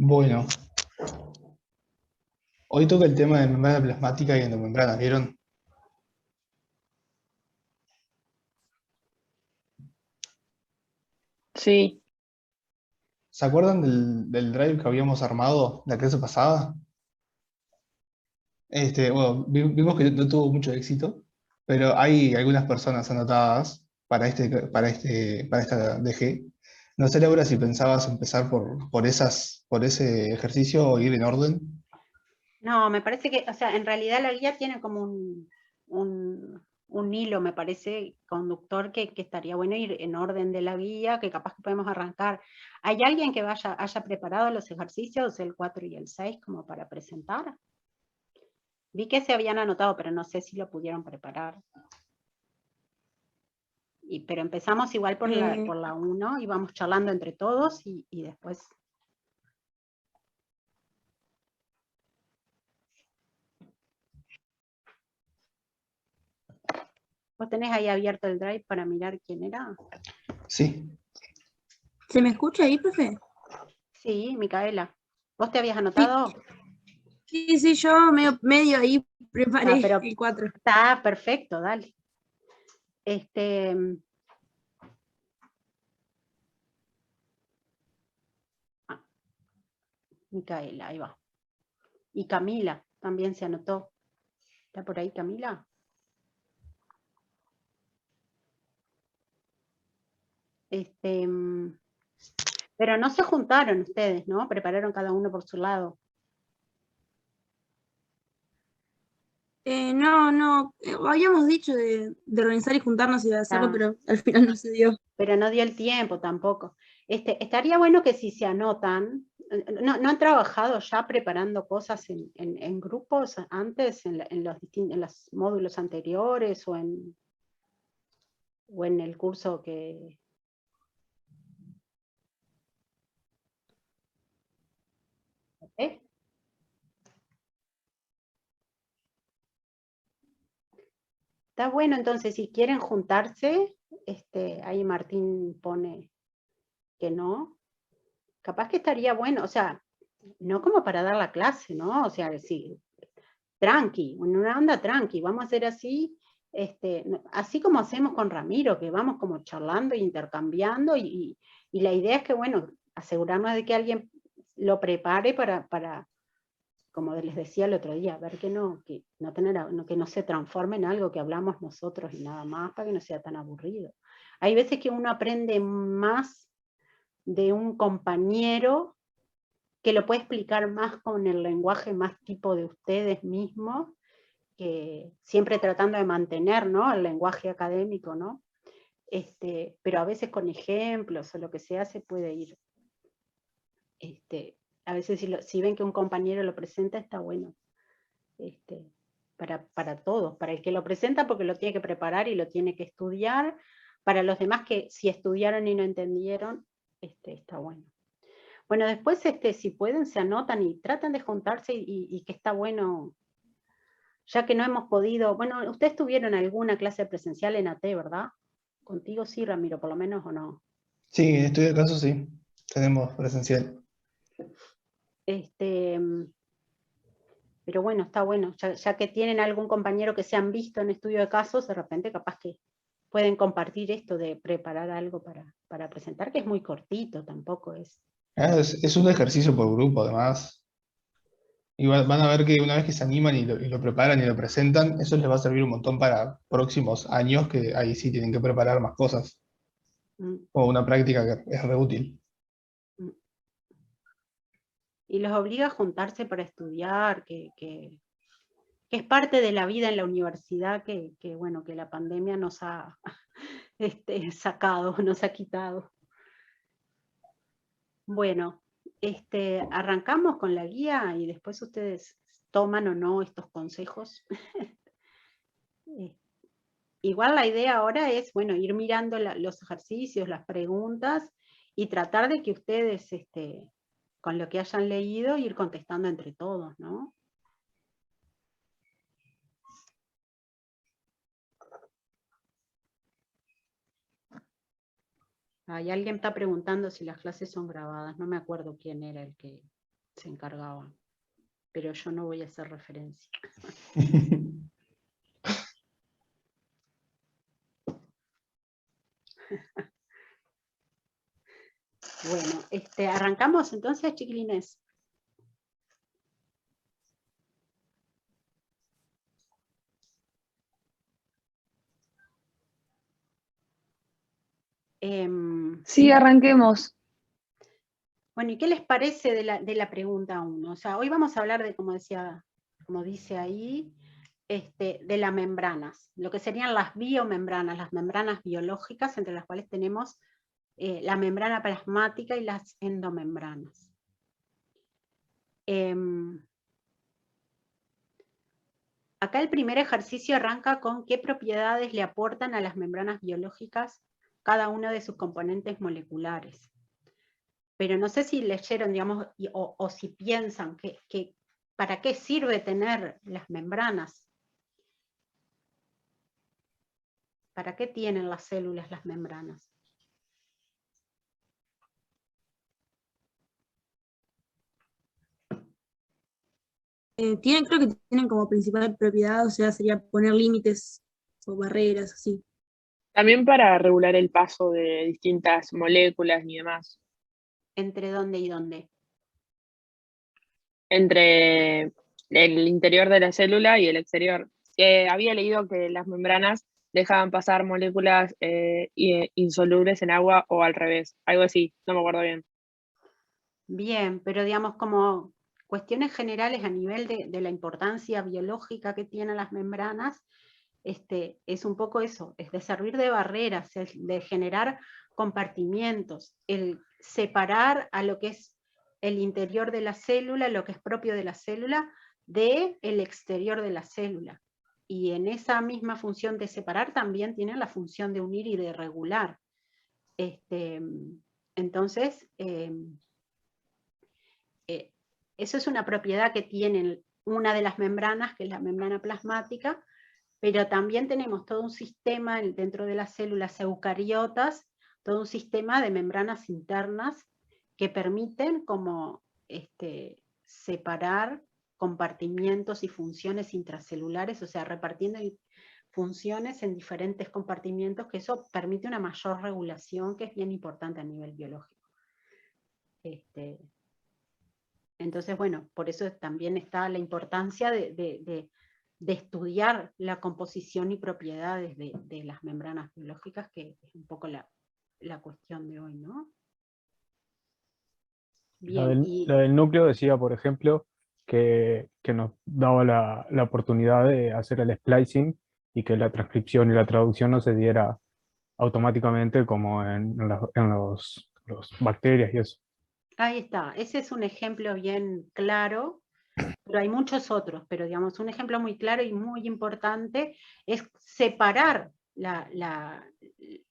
Bueno, hoy toca el tema de membrana plasmática y endomembrana, ¿vieron? Sí, ¿Se acuerdan del drive que habíamos armado la clase pasada? Bueno, vimos que no tuvo mucho éxito, pero hay algunas personas anotadas para esta DG. No sé, Laura, si pensabas empezar por ese ejercicio o ir en orden. No, me parece que, o sea, en realidad la guía tiene como un hilo, me parece, conductor que estaría bueno ir en orden de la guía, que capaz que podemos arrancar. ¿Hay alguien que haya preparado los ejercicios, el 4 y el 6, como para presentar? Vi que se habían anotado, pero no sé si lo pudieron preparar. Pero empezamos igual por eh, la 1 y vamos charlando entre todos y después. ¿Vos tenés ahí abierto el drive para mirar quién era? Sí, ¿se me escucha ahí, profe? Sí, Micaela. ¿Vos te habías Sí, anotado? sí, yo medio ahí Ah, preparé pero el 4. está perfecto, dale. Este, ah, Micaela, ahí va. Y Camila también se anotó. ¿Está por ahí Camila? Este, pero no se juntaron ustedes, ¿no? Prepararon cada uno por su lado. No, habíamos dicho de organizar y juntarnos y de hacerlo, Está, pero al final no se dio. pero no dio el tiempo tampoco. Estaría bueno que si se anotan, ¿no han trabajado ya preparando cosas en grupos antes, en los módulos anteriores o en el curso que... ¿eh? Está bueno, entonces, si quieren juntarse, ahí Martín pone que no, capaz que estaría bueno, o sea, no como para dar la clase, ¿no? O sea, sí, tranqui, en una onda tranqui, vamos a hacer así, así como hacemos con Ramiro, que vamos como charlando e intercambiando, y la idea es que, bueno, asegurarnos de que alguien lo prepare para como les decía el otro día, ver que no se transforme en algo que hablamos nosotros y nada más, para que no sea tan aburrido. Hay veces que uno aprende más de un compañero que lo puede explicar más con el lenguaje más tipo de ustedes mismos, que siempre tratando de mantener, ¿no?, el lenguaje académico, ¿no? Pero a veces con ejemplos o lo que sea se puede ir. A veces si ven que un compañero lo presenta, está bueno. este, para todos, para el que lo presenta porque lo tiene que preparar y lo tiene que estudiar, para los demás que si estudiaron y no entendieron, está bueno. Bueno, después si pueden se anotan y tratan de juntarse y que está bueno, ya que no hemos podido, bueno, ustedes tuvieron alguna clase presencial en AT, ¿verdad? Contigo sí, Ramiro, por lo menos, o no. sí, en estudio de caso sí, tenemos presencial. Este, pero bueno, está bueno, ya que tienen algún compañero que se han visto en estudio de casos, de repente capaz que pueden compartir esto de preparar algo para presentar, que es muy cortito, tampoco es. Es un ejercicio por grupo, además. Y van a ver que una vez que se animan y lo preparan y lo presentan, eso les va a servir un montón para próximos años, que ahí sí tienen que preparar más cosas, mm, o una práctica que es re útil. mm. Y los obliga a juntarse para estudiar, que es parte de la vida en la universidad bueno, que la pandemia nos ha sacado, nos ha quitado. Bueno, arrancamos con la guía y después ustedes toman o no estos consejos. Eh, Igual la idea ahora es, bueno, ir mirando los ejercicios, las preguntas, y tratar de que ustedes, con lo que hayan leído, ir contestando entre todos, ¿no? Ahí alguien está preguntando si las clases son grabadas, no me acuerdo quién era el que... se encargaban, pero yo no voy a hacer referencia. Bueno, arrancamos entonces, chiquilines. Sí, arranquemos. Bueno, ¿y qué les parece de la pregunta 1? O sea, hoy vamos a hablar de, como dice ahí, de las membranas, lo que serían las biomembranas, las membranas biológicas, entre las cuales tenemos la membrana plasmática y las endomembranas. Acá el primer ejercicio arranca con qué propiedades le aportan a las membranas biológicas cada uno de sus componentes moleculares. Pero no sé si leyeron, digamos, o si piensan que para qué sirve tener las membranas. ¿Para qué tienen las células las membranas? Creo que tienen como principal propiedad, o sea, sería poner límites o barreras, así. También para regular el paso de distintas moléculas y demás. ¿Entre dónde y dónde? Entre el interior de la célula y el exterior. Había leído que las membranas dejaban pasar moléculas insolubles en agua o al revés, algo así, no me acuerdo bien. Bien, pero digamos como cuestiones generales a nivel de la importancia biológica que tienen las membranas, es un poco eso, es de servir de barreras, es de generar compartimientos, el separar a lo que es el interior de la célula, lo que es propio de la célula, del exterior de la célula. Y en esa misma función de separar también tienen la función de unir y de regular. Entonces, eso es una propiedad que tienen una de las membranas, que es la membrana plasmática, pero también tenemos todo un sistema dentro de las células eucariotas, todo un sistema de membranas internas que permiten como separar compartimientos y funciones intracelulares, o sea, repartiendo funciones en diferentes compartimientos, que eso permite una mayor regulación, que es bien importante a nivel biológico. Entonces, bueno, por eso también está la importancia de estudiar la composición y propiedades de las membranas biológicas, que es un poco la cuestión de hoy, ¿no? Bien, La del núcleo decía, por ejemplo, que nos daba la oportunidad de hacer el splicing y que la transcripción y la traducción no se diera automáticamente como en los bacterias y eso. ahí está, ese es un ejemplo bien claro, pero hay muchos otros, pero digamos, un ejemplo muy claro y muy importante es separar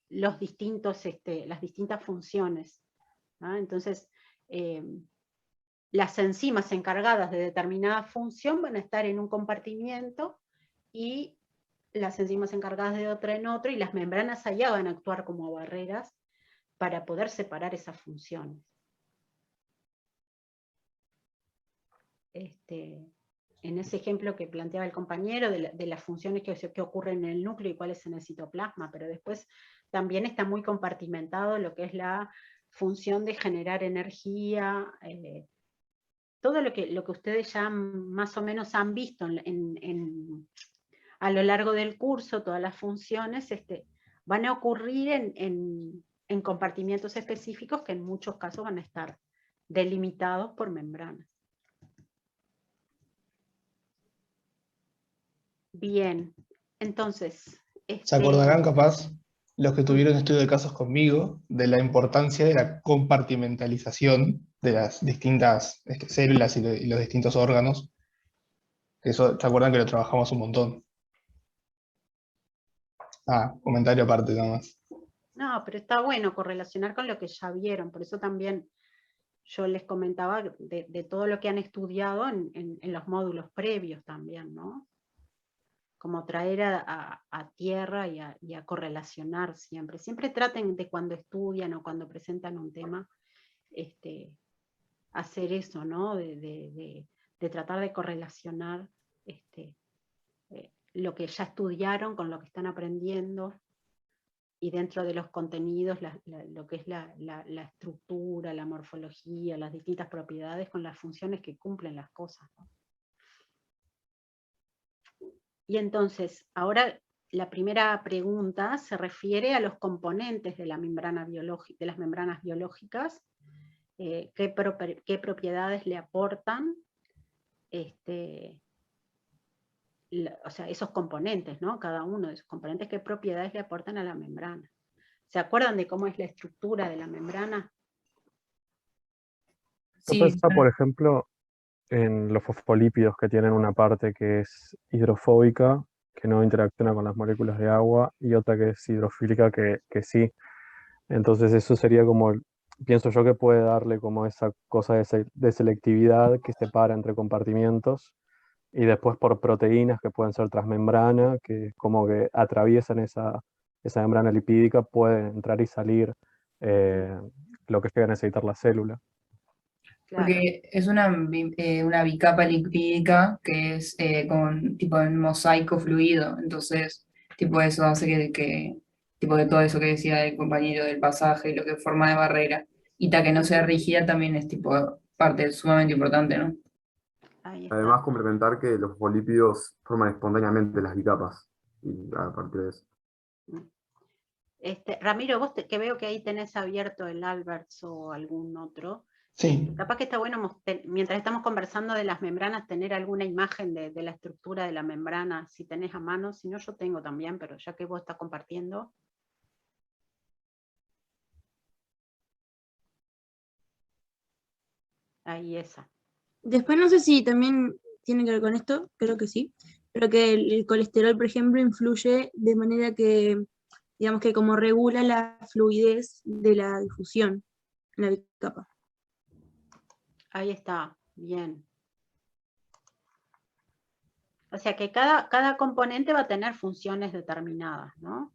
los distintos, las distintas funciones, ¿no? Entonces, las enzimas encargadas de determinada función van a estar en un compartimiento y las enzimas encargadas de otra en otro, y las membranas allá van a actuar como barreras para poder separar esas funciones. En ese ejemplo que planteaba el compañero de las funciones que ocurren en el núcleo y cuáles en el citoplasma, pero después también está muy compartimentado lo que es la función de generar energía, todo lo que ustedes ya más o menos han visto a lo largo del curso, todas las funciones van a ocurrir en compartimientos específicos que en muchos casos van a estar delimitados por membranas. Bien, entonces... ¿Se acordarán capaz los que tuvieron estudio de casos conmigo de la importancia de la compartimentalización de las distintas células y los distintos órganos? Eso, ¿se acuerdan que lo trabajamos un montón? Ah, comentario aparte nada más. No, pero está bueno correlacionar con lo que ya vieron, por eso también yo les comentaba de todo lo que han estudiado en los módulos previos también, ¿no? Como traer a tierra y a correlacionar siempre. Siempre traten de cuando estudian o cuando presentan un tema, hacer eso, ¿no? De tratar de correlacionar lo que ya estudiaron con lo que están aprendiendo, y dentro de los contenidos lo que es la estructura, la morfología, las distintas propiedades con las funciones que cumplen las cosas, ¿no? Y entonces, ahora la primera pregunta se refiere a los componentes de la membrana biológica, de las membranas biológicas, qué propiedades le aportan, o sea, esos componentes, ¿no? Cada uno de esos componentes, qué propiedades le aportan a la membrana. ¿Se acuerdan de cómo es la estructura de la membrana? Yo Sí, pensaba, por ejemplo, en los fosfolípidos, que tienen una parte que es hidrofóbica, que no interacciona con las moléculas de agua, y otra que es hidrofílica, que sí. Entonces eso sería como, pienso yo, que puede darle como esa cosa de selectividad que separa entre compartimientos, y después por proteínas que pueden ser transmembrana, que como que atraviesan esa membrana lipídica, pueden entrar y salir lo que llega a necesitar la célula. Claro. porque es una bicapa lipídica que es con tipo en mosaico fluido, entonces tipo eso hace que tipo de todo eso que decía el compañero del pasaje, lo que forma de barrera, y que no sea rígida también es tipo parte sumamente importante, ¿no? Ahí está. Además, complementar que los fosfolípidos forman espontáneamente las bicapas, y a partir de eso. Ramiro, vos que veo que ahí tenés abierto el Alberts o algún otro, Sí, capaz que está bueno, mientras estamos conversando de las membranas, tener alguna imagen de la estructura de la membrana, si tenés a mano. Si no, yo tengo también, pero ya que vos estás compartiendo. Ahí esa. Después no sé si también tiene que ver con esto, creo que sí, pero que el colesterol, por ejemplo, influye de manera que, digamos que como regula la fluidez de la difusión en la bicapa. Ahí está, bien. O sea que cada componente va a tener funciones determinadas, ¿no?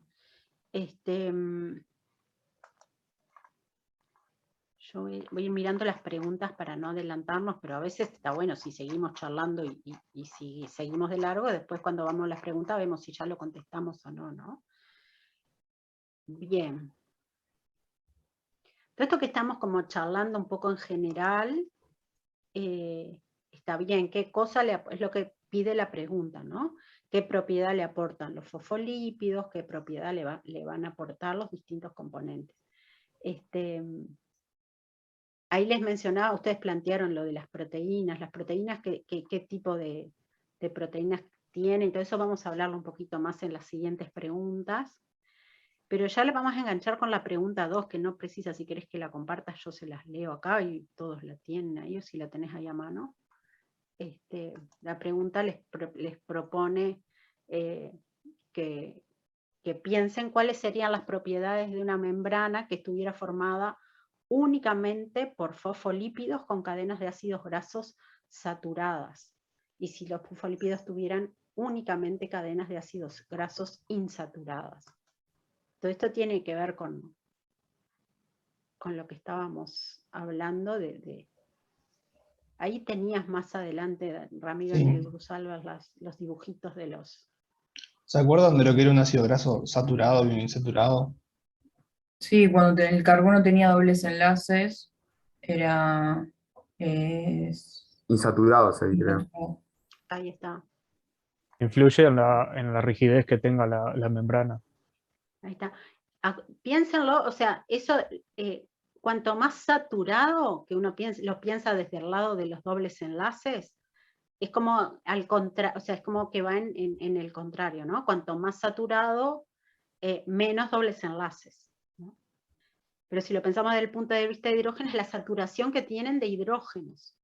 Yo voy a ir mirando las preguntas para no adelantarnos, pero a veces está bueno si seguimos charlando y si seguimos de largo, después cuando vamos a las preguntas vemos si ya lo contestamos o no, ¿no? Bien. Todo esto que estamos como charlando un poco en general, está bien. ¿Qué cosa es lo que pide la pregunta, ¿no? ¿Qué propiedad le aportan los fosfolípidos? ¿Qué propiedad le van a aportar los distintos componentes? Ahí les mencionaba, ustedes plantearon lo de las proteínas, qué tipo de proteínas tienen, todo eso vamos a hablarlo un poquito más en las siguientes preguntas, pero ya le vamos a enganchar con la pregunta 2, que no precisa, si querés que la compartas, yo se las leo acá y todos la tienen ahí, o si la tenés ahí a mano. La pregunta les propone que piensen cuáles serían las propiedades de una membrana que estuviera formada únicamente por fosfolípidos con cadenas de ácidos grasos saturadas, y si los fosfolípidos tuvieran únicamente cadenas de ácidos grasos insaturadas. Todo esto tiene que ver con lo que estábamos hablando ahí tenías más adelante, Ramiro, Sí. en el Brusalvas, los dibujitos de los... ¿se acuerdan de lo que era un ácido graso saturado y insaturado? Sí, cuando el carbono tenía dobles enlaces, era... Insaturado se creo. Ahí está. Influye en la rigidez que tenga la membrana. Ahí está. Piénsenlo, o sea, eso, cuanto más saturado, que uno lo piensa desde el lado de los dobles enlaces, es como o sea, es como que va en el contrario, ¿no? Cuanto más saturado, menos dobles enlaces, ¿no? Pero si lo pensamos desde el punto de vista de hidrógeno, es la saturación que tienen de hidrógenos.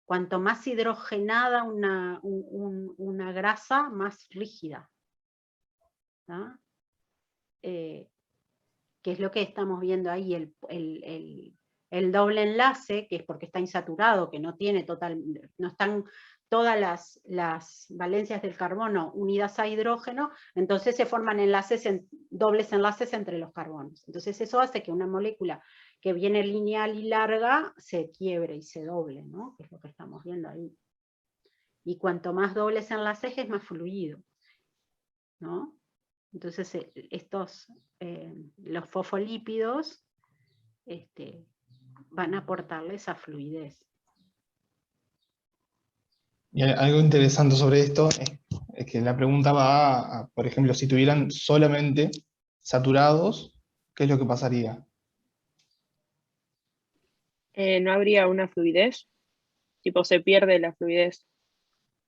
Cuanto más hidrogenada una grasa, más rígida, ¿no? Que es lo que estamos viendo ahí, el doble enlace, que es porque está insaturado, que no están todas las valencias del carbono unidas a hidrógeno, entonces se forman enlaces dobles enlaces entre los carbonos. Entonces eso hace que una molécula que viene lineal y larga se quiebre y se doble, ¿no? Que es lo que estamos viendo ahí. Y cuanto más dobles enlaces es más fluido, ¿no? Entonces los fosfolípidos van a aportarle esa fluidez. Y algo interesante sobre esto es que la pregunta va a, por ejemplo, si tuvieran solamente saturados, ¿qué es lo que pasaría? No habría una fluidez, tipo se pierde la fluidez.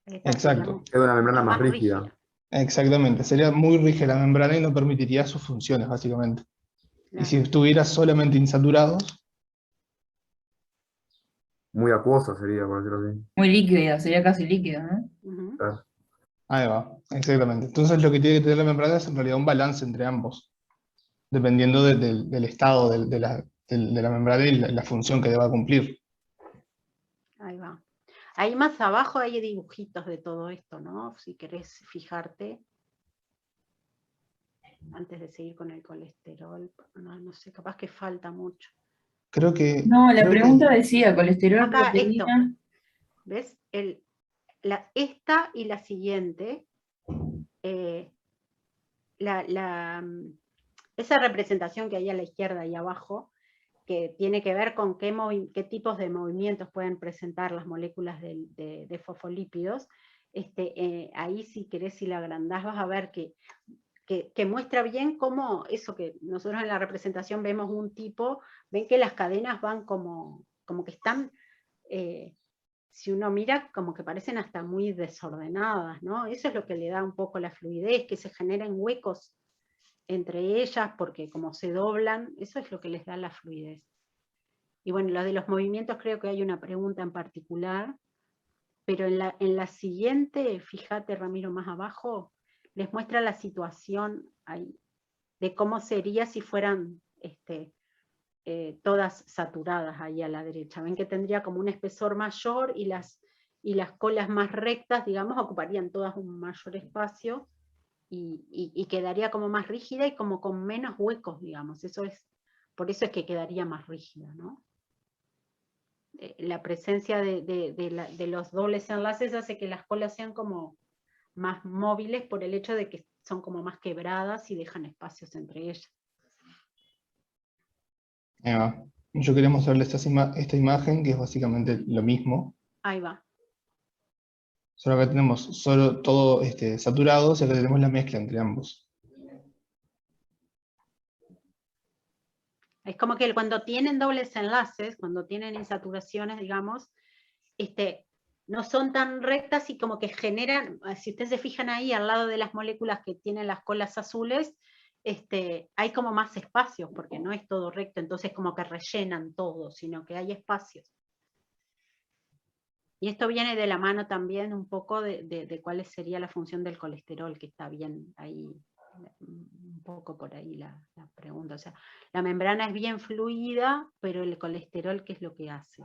Exacto. Es una membrana más Más rígida. Exactamente, sería muy rígida la membrana y no permitiría sus funciones, básicamente. Y Claro. si estuviera solamente insaturados, Muy acuosa sería, por decirlo así. Muy líquida, sería casi líquida, ¿no? Ujú. Claro. ahí va, exactamente. Entonces lo que tiene que tener la membrana es en realidad un balance entre ambos, dependiendo del estado de la membrana y la función que deba cumplir. Ahí va. Ahí más abajo hay dibujitos de todo esto, ¿no? Si querés fijarte. Antes de seguir con el colesterol. No sé, capaz que falta mucho. Creo que... No, la creo que- pregunta decía colesterol, Acá, proteína. ¿Ves? Esta y la siguiente, esa representación que hay a la izquierda y abajo, que tiene que ver con qué tipos de movimientos pueden presentar las moléculas de fosfolípidos, ahí si querés, si la agrandás, vas a ver que muestra bien cómo eso que nosotros en la representación vemos un tipo, ven que las cadenas van como que están... si uno mira, como que parecen hasta muy desordenadas, ¿no? Eso es lo que le da un poco la fluidez, que se generan huecos entre ellas, porque como se doblan, eso es lo que les da la fluidez. Y bueno, lo de los movimientos creo que hay una pregunta en particular, pero en la siguiente, fíjate Ramiro más abajo, les muestra la situación ahí, de cómo sería si fueran todas saturadas ahí a la derecha. Ven que tendría como un espesor mayor y las colas más rectas, digamos, ocuparían todas un mayor espacio y quedaría como más rígida y como con menos huecos, digamos. Por eso es que quedaría más rígida, ¿no? La presencia de los dobles enlaces hace que las colas sean como más móviles por el hecho de que son como más quebradas y dejan espacios entre ellas. ahí va. Yo quería mostrarles esta imagen, que es básicamente lo mismo. Ahí va. Solo acá tenemos solo todo saturado, o sea que tenemos la mezcla entre ambos. Es como que cuando tienen dobles enlaces, cuando tienen insaturaciones, digamos, no son tan rectas y como que generan, si ustedes se fijan ahí al lado de las moléculas que tienen las colas azules, hay como más espacios, porque no es todo recto, entonces como que rellenan todo, sino que hay espacios. Y esto viene de la mano también un poco de cuál sería la función del colesterol, que está bien ahí, un poco por ahí la pregunta. O sea, la membrana es bien fluida, pero el colesterol, ¿qué es lo que hace?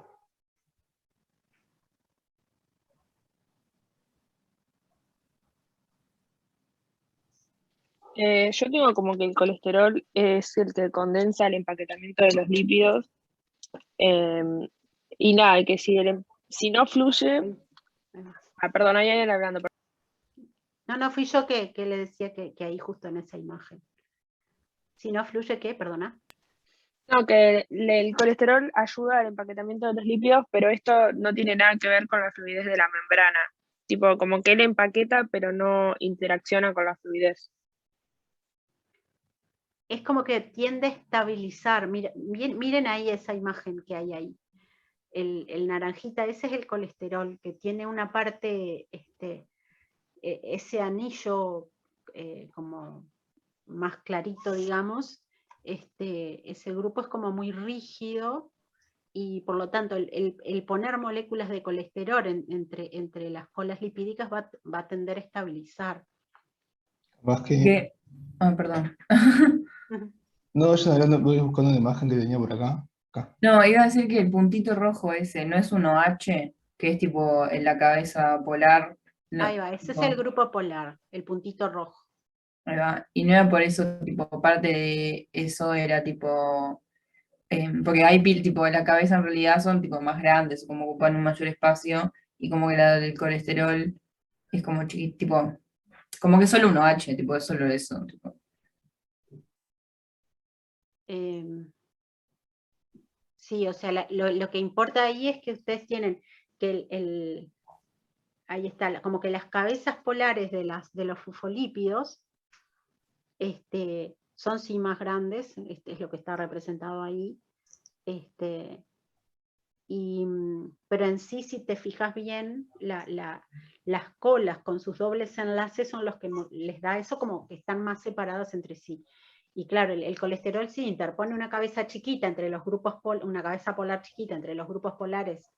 Yo tengo como que el colesterol es el que condensa el empaquetamiento de los lípidos. Y nada, que si no fluye. Perdón, hay alguien hablando. No, fui yo que le decía que ahí justo en esa imagen. Si no fluye, ¿qué? Perdona. No, que el colesterol ayuda al empaquetamiento de los lípidos, pero esto no tiene nada que ver con la fluidez de la membrana. Tipo, como que él empaqueta, pero no interacciona con la fluidez. Es como que tiende a estabilizar. Miren ahí esa imagen que hay ahí. El naranjita, ese es el colesterol, que tiene una parte, ese anillo como más clarito, digamos, ese grupo es como muy rígido, y por lo tanto el poner moléculas de colesterol entre las colas lipídicas va a tender a estabilizar. Más que... Perdón. No vayan hablando, voy buscando una imagen que tenía por acá. No, iba a decir que el puntito rojo ese no es uno H, que es tipo en la cabeza polar. No, Ahí va, ese es tipo- el grupo polar, el puntito rojo. Ahí va. Y no era por eso, tipo, parte de eso era tipo, porque hay tipo, la cabeza en realidad son tipo más grandes, como ocupan un mayor espacio, y como que la del colesterol es como chiquito, tipo, como que solo 1H, tipo, es solo eso, tipo. Sí, o sea, lo que importa ahí es que ustedes tienen que ahí está, como que las cabezas polares de los fosfolípidos son sí más grandes, es lo que está representado ahí, pero en sí, si te fijas bien, las colas con sus dobles enlaces son los que les da eso, como que están más separadas entre sí. Y claro, el colesterol sí interpone una cabeza chiquita entre los grupos, una cabeza polar chiquita entre los grupos polares,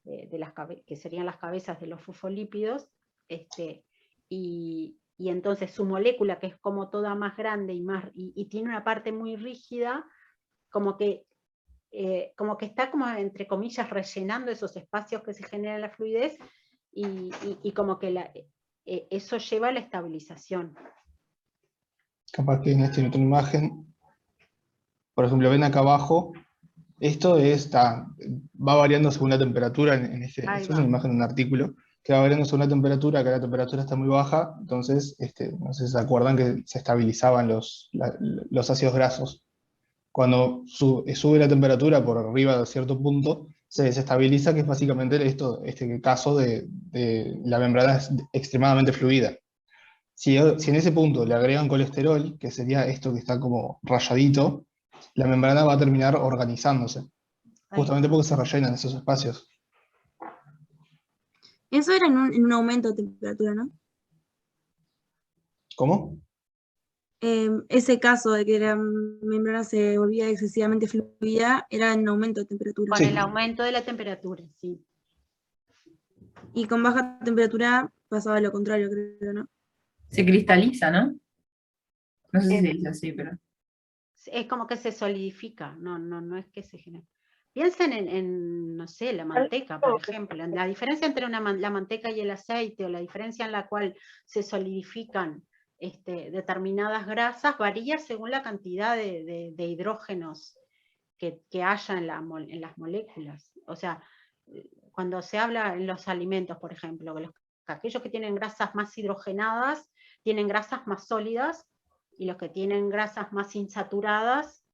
que serían las cabezas de los fosfolípidos, y entonces su molécula, que es como toda más grande y tiene una parte muy rígida, como que está como entre comillas rellenando esos espacios que se generan en la fluidez, y como que eso lleva a la estabilización. Capaz que en esta otra imagen, por ejemplo, ven acá abajo, esto va variando según la temperatura. Ahí Esto es una va. imagen de un artículo que va variando según la temperatura. Acá la temperatura está muy baja, entonces no sé si se acuerdan que se estabilizaban los ácidos grasos. Cuando sube la temperatura por arriba de cierto punto, se desestabiliza, que es básicamente este caso de la membrana es extremadamente fluida. Si en ese punto le agregan colesterol, que sería esto que está como rayadito, la membrana va a terminar organizándose, justamente porque se rellenan esos espacios. Eso era en un aumento de temperatura, ¿no? ¿Cómo? Ese caso de que la membrana se volvía excesivamente fluida era en aumento de temperatura. Con Sí. el aumento de la temperatura, sí. Y con baja temperatura pasaba lo contrario, creo, ¿no? Se cristaliza, ¿no? No sé si se dice así, pero. Es como que se solidifica, no es que se genera. Piensen no sé, la manteca, por ejemplo. La diferencia entre la manteca y el aceite, o la diferencia en la cual se solidifican determinadas grasas, varía según la cantidad de hidrógenos que haya en las moléculas. O sea, cuando se habla en los alimentos, por ejemplo, aquellos que tienen grasas más hidrogenadas tienen grasas más sólidas, y los que tienen grasas más insaturadas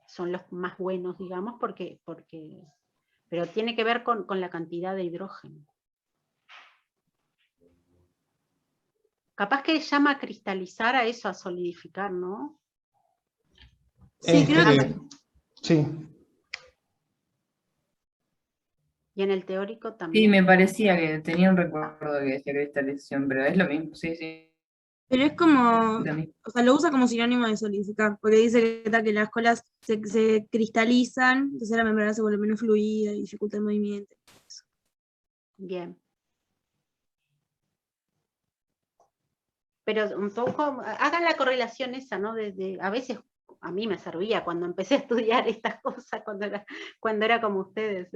son los más buenos, digamos, pero tiene que ver con la cantidad de hidrógeno. Capaz que llama a cristalizar a eso, a solidificar, ¿no? Sí, creo que Sí. Y en el teórico Sí, también. me parecía que tenía un recuerdo de que decía cristalización, pero es lo mismo, sí, sí. pero es como, Entendí. o sea, lo usa como sinónimo de solidificar, porque dice que las colas se cristalizan, entonces la membrana se vuelve menos fluida y dificulta el movimiento. Bien. Pero un poco, hagan la correlación esa, ¿no? A veces a mí me servía cuando empecé a estudiar estas cosas, cuando era como ustedes,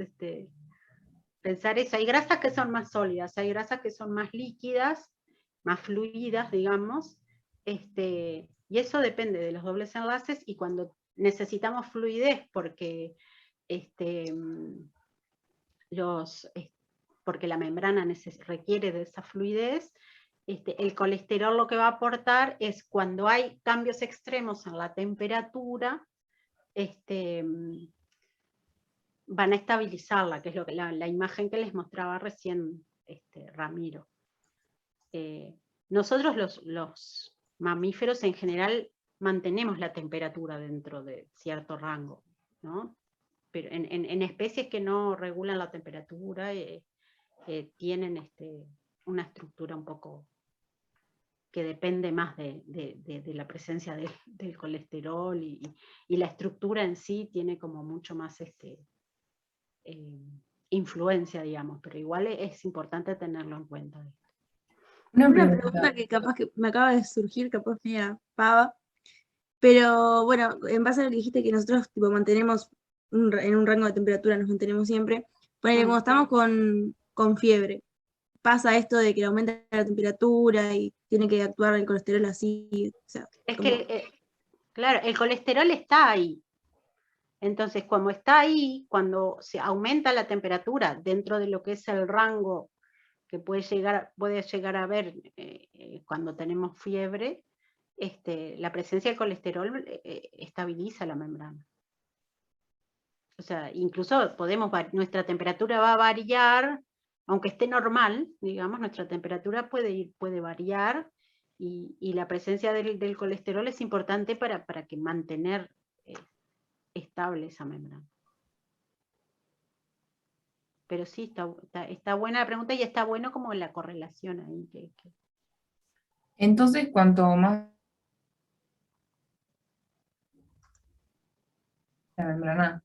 pensar eso. Hay grasas que son más sólidas, hay grasas que son más líquidas, más fluidas, digamos, y eso depende de los dobles enlaces, y cuando necesitamos fluidez porque porque la membrana requiere de esa fluidez, el colesterol lo que va a aportar es, cuando hay cambios extremos en la temperatura, van a estabilizarla, que es la imagen que les mostraba recién Ramiro. Nosotros los mamíferos en general mantenemos la temperatura dentro de cierto rango, ¿no? Pero en especies que no regulan la temperatura, tienen una estructura un poco que depende más de la presencia del colesterol, y la estructura en sí tiene como mucho más influencia, digamos, pero igual es importante tenerlo en cuenta. Una Una pregunta. pregunta que capaz que me acaba de surgir, capaz media pava, pero bueno, en base a lo que dijiste, que nosotros tipo, mantenemos en un rango de temperatura, nos mantenemos siempre, ponele, cuando estamos con fiebre, pasa esto de que aumenta la temperatura y tiene que actuar el colesterol así. O sea, Es como- que, claro, el colesterol está ahí. Entonces, como está ahí, cuando se aumenta la temperatura dentro de lo que es el rango que puede llegar a ver cuando tenemos fiebre, la presencia del colesterol estabiliza la membrana. O sea, incluso nuestra temperatura va a variar, aunque esté normal, digamos, nuestra temperatura puede variar, y la presencia del colesterol es importante para que mantener estable esa membrana. Pero sí, está buena la pregunta, y está bueno como la correlación ahí. Entonces, cuanto más la membrana.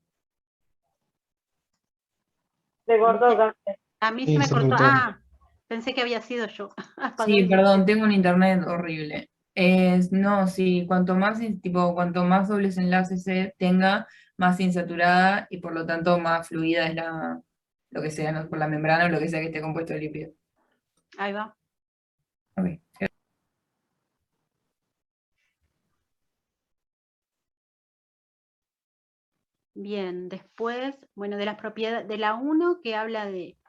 A mí Sí, se me se cortó. cortó. Ah, pensé que había sido yo. Apagué Sí, el perdón, micrófono. tengo un internet horrible. No, sí, cuanto más dobles enlaces se tenga, más insaturada y por lo tanto más fluida es lo que sea, ¿no? Por la membrana o lo que sea que esté compuesto de lípido. Ahí va. Ok. Bien, después, bueno, de las propiedades, de la 1 que habla de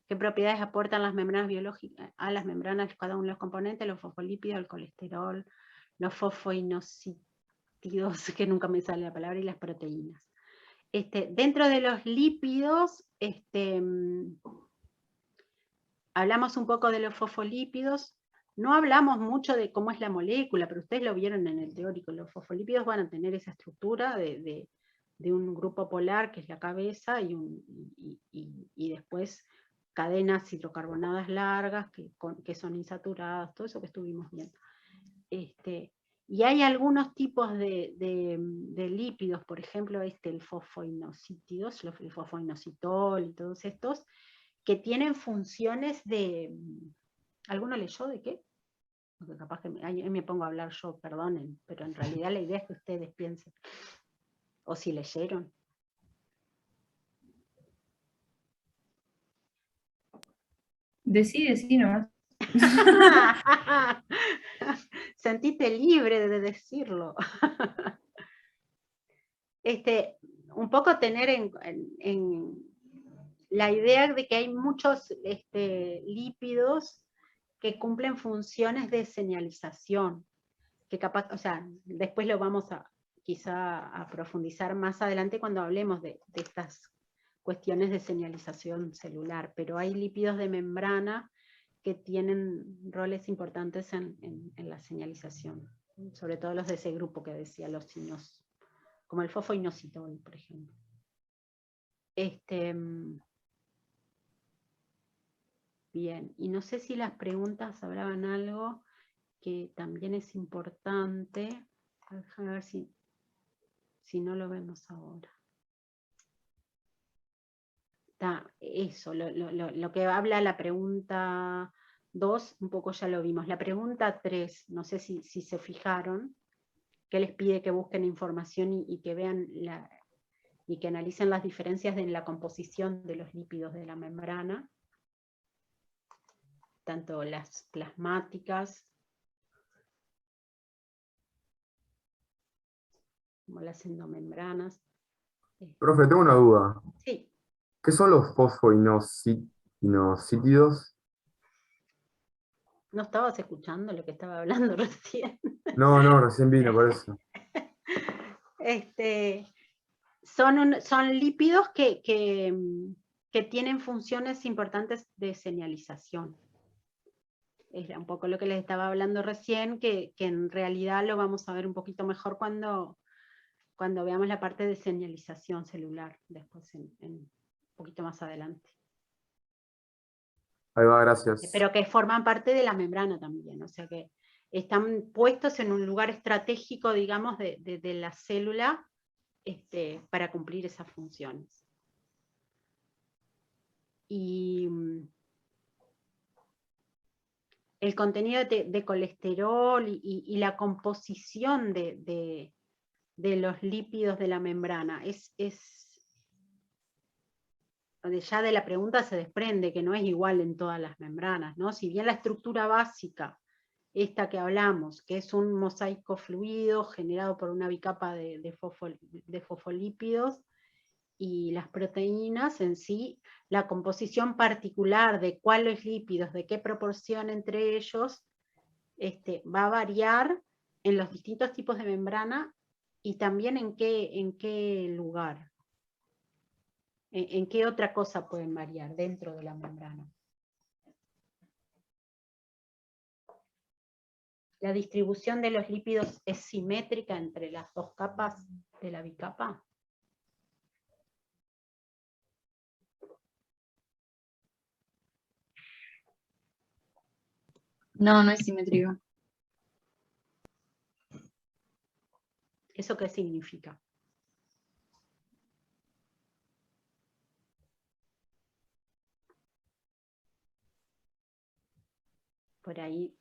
qué propiedades aportan las membranas biológicas a las membranas, cada uno de los componentes, los fosfolípidos, el colesterol, los fosfoinosítidos, que nunca me sale la palabra, y las proteínas. Dentro de los lípidos, hablamos un poco de los fosfolípidos. No hablamos mucho de cómo es la molécula, pero ustedes lo vieron en el teórico. Los fosfolípidos van a tener esa estructura de un grupo polar, que es la cabeza, y después cadenas hidrocarbonadas largas que son insaturadas, todo eso que estuvimos viendo. Y hay algunos tipos de lípidos, por ejemplo, el fosfoinosítidos, el fosfoinositol y todos estos, que tienen funciones de... ¿Alguno leyó de qué? Porque capaz que ahí me pongo a hablar yo, perdonen, pero en realidad la idea es que ustedes piensen. O si leyeron. Decí nomás. Sentite libre de decirlo. Un poco tener en la idea de que hay muchos lípidos que cumplen funciones de señalización, que capaz, o sea, después lo vamos a quizá a profundizar más adelante cuando hablemos de estas cuestiones de señalización celular, pero hay lípidos de membrana que tienen roles importantes en la señalización, sobre todo los de ese grupo que decía, los signos, como el fosfoinositol, por ejemplo. Bien, y no sé si las preguntas hablaban algo que también es importante. Déjame ver si no lo vemos ahora. Eso, lo que habla la pregunta 2, un poco ya lo vimos. La pregunta 3, no sé si se fijaron, que les pide que busquen información y que vean y que analicen las diferencias en la composición de los lípidos de la membrana, tanto las plasmáticas como las endomembranas. Profe, tengo una duda. Sí. ¿Qué son los fosfoinosítidos? ¿No estabas escuchando lo que estaba hablando recién? No, recién vino, por eso. Son lípidos que tienen funciones importantes de señalización. Es un poco lo que les estaba hablando recién, que en realidad lo vamos a ver un poquito mejor cuando veamos la parte de señalización celular, después un poquito más adelante. Ahí va, gracias. Pero que forman parte de la membrana también, o sea que están puestos en un lugar estratégico, digamos, de la célula para cumplir esas funciones. Y el contenido de colesterol y la composición de los lípidos de la membrana es ya de la pregunta se desprende que no es igual en todas las membranas, ¿no? Si bien la estructura básica, esta que hablamos, que es un mosaico fluido generado por una bicapa de fosfolípidos, y las proteínas en sí, la composición particular de cuáles lípidos, de qué proporción entre ellos, va a variar en los distintos tipos de membrana y también en qué lugar. ¿En qué otra cosa pueden variar dentro de la membrana? ¿La distribución de los lípidos es simétrica entre las dos capas de la bicapa? No, no es simétrico. ¿Eso qué significa? Por ahí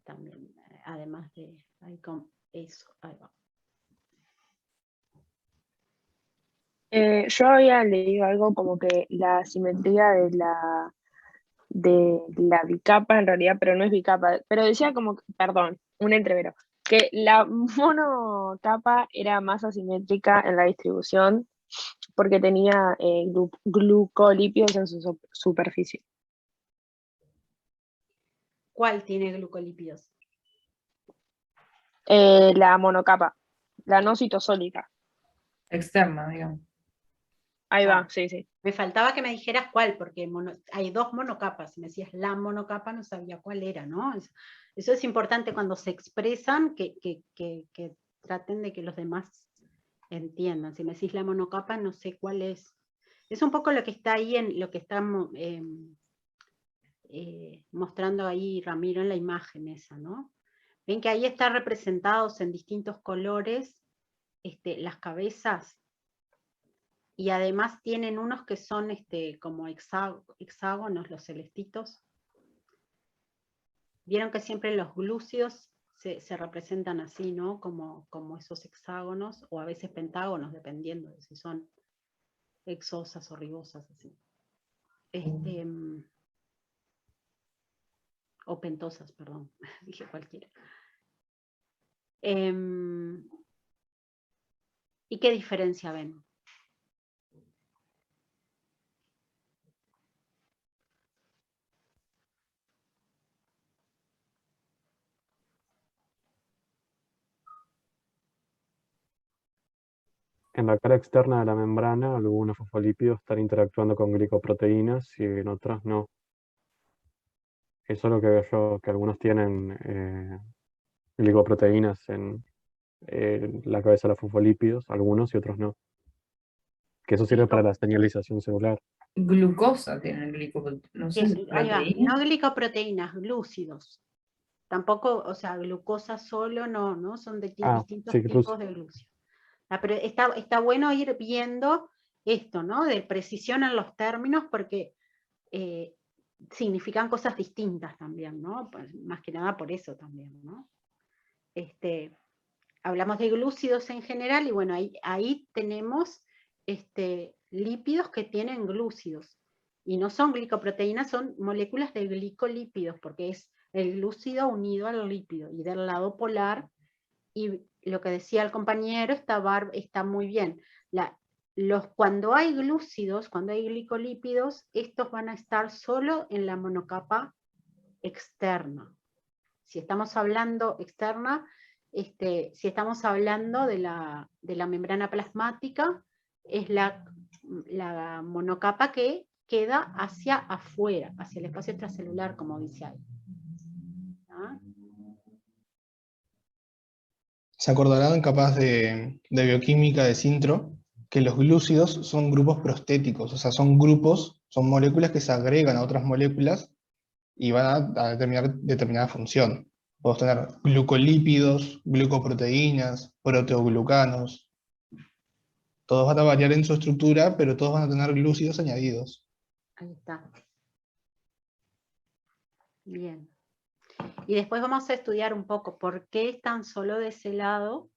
también, además de ahí con eso, ahí va. Yo había leído algo como que la simetría de la bicapa en realidad, pero no es bicapa, pero decía como, perdón, un entrevero, que la monocapa era más asimétrica en la distribución porque tenía glucolípidos en su superficie. ¿Cuál tiene glucolípidos? La monocapa, la no citosólica. Externa, digamos. Ahí Ah. va, sí, sí. Me faltaba que me dijeras cuál, porque hay dos monocapas. Si me decías la monocapa, no sabía cuál era, ¿no? Eso es importante cuando se expresan, que traten de que los demás entiendan. Si me decís la monocapa, no sé cuál es. Es un poco lo que está ahí en lo que estamos mostrando ahí Ramiro en la imagen esa, ¿no? Ven que ahí están representados en distintos colores las cabezas. Y además tienen unos que son como hexágonos, los celestitos. Vieron que siempre los glúcidos se representan así, ¿no? Como esos hexágonos, o a veces pentágonos, dependiendo de si son hexosas o ribosas, así. O pentosas, perdón, dije cualquiera. ¿Y qué diferencia ven? En la cara externa de la membrana, algunos fosfolípidos están interactuando con glicoproteínas y en otras no. Eso es lo que veo yo, que algunos tienen glicoproteínas en la cabeza de los fosfolípidos, algunos y otros no. Que eso sirve para la señalización celular. Glucosa tiene el glicoproteína. No sé si Ahí va, proteína. no glicoproteínas, glúcidos. Tampoco, o sea, glucosa solo no, son de distintos sí, tipos de glúcidos. Pero está bueno ir viendo esto, ¿no? De precisión en los términos, porque significan cosas distintas también, ¿no? Pues, más que nada por eso también, ¿no? Hablamos de glúcidos en general, y bueno, ahí tenemos lípidos que tienen glúcidos. Y no son glicoproteínas, son moléculas de glicolípidos, porque es el glúcido unido al lípido, y del lado polar, y lo que decía el compañero está muy bien. Cuando hay glúcidos, cuando hay glicolípidos, estos van a estar solo en la monocapa externa. Si estamos hablando externa, si estamos hablando de la membrana plasmática, es la monocapa que queda hacia afuera, hacia el espacio extracelular, como dice ahí. ¿Ah? Se acordarán capaz de bioquímica de Sintro, que los glúcidos son grupos prostéticos, o sea, son grupos, son moléculas que se agregan a otras moléculas y van a determinar determinada función. Podemos tener glucolípidos, glucoproteínas, proteoglucanos. Todos van a variar en su estructura, pero todos van a tener glúcidos añadidos. Ahí está. Bien. Y después vamos a estudiar un poco por qué están solo de ese lado,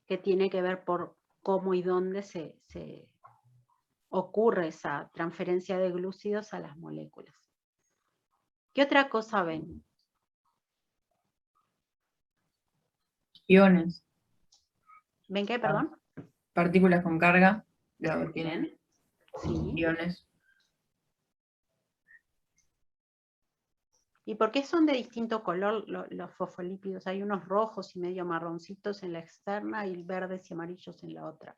que tiene que ver por cómo y dónde se ocurre esa transferencia de glúcidos a las moléculas. ¿Qué otra cosa ven? Iones, ¿Ven qué, perdón? partículas con carga, ya tienen Bien. Sí. iones. ¿Y por qué son de distinto color los fosfolípidos? Hay unos rojos y medio marroncitos en la externa y verdes y amarillos en la otra.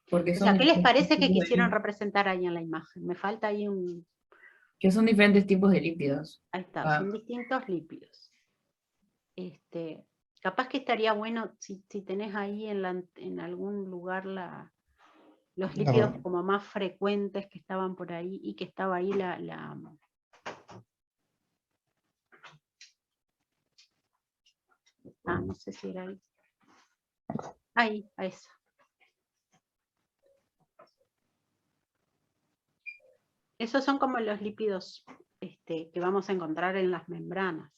Porque O sea, ¿qué les diferentes parece que tipos de quisieron lípidos. representar ahí en la imagen? Me falta ahí un... Que son diferentes tipos de lípidos. Ahí está, Ah. son distintos lípidos. Capaz que estaría bueno si tenés ahí en algún lugar los lípidos como más frecuentes que estaban por ahí y que estaba ahí no sé si era ahí. Ahí, a eso. Esos son como los lípidos que vamos a encontrar en las membranas.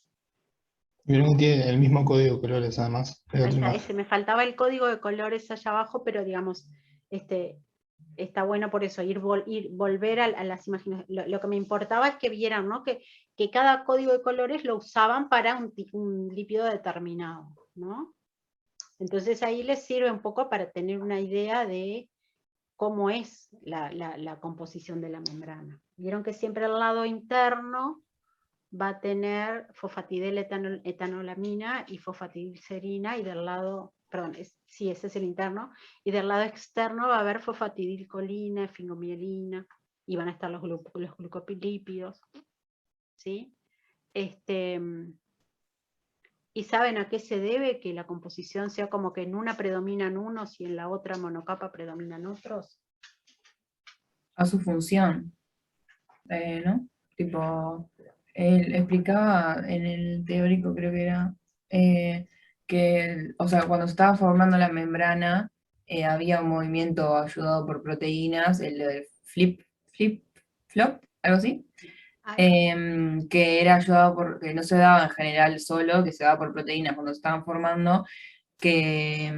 Y uno tiene el mismo código de colores, además. Ahí está, me faltaba el código de colores allá abajo, pero digamos, está bueno por eso, volver a las imágenes. Lo que me importaba es que vieran, ¿no? que cada código de colores lo usaban para un lípido determinado, ¿no? Entonces ahí les sirve un poco para tener una idea de cómo es la composición de la membrana. Vieron que siempre el lado interno va a tener fosfatidil etanolamina y fosfatidilserina, y del lado, perdón, sí, ese es el interno, y del lado externo va a haber fosfatidilcolina, esfingomielina, y van a estar los glucopilípidos, ¿sí? ¿Y saben a qué se debe que la composición sea como que en una predominan unos y en la otra monocapa predominan otros? A su función, ¿no? Tipo, él explicaba en el teórico, creo que era, que, o sea, cuando se estaba formando la membrana, había un movimiento ayudado por proteínas, el flip-flop, algo así, que era ayudado que no se daba en general solo, que se daba por proteínas cuando se estaban formando, que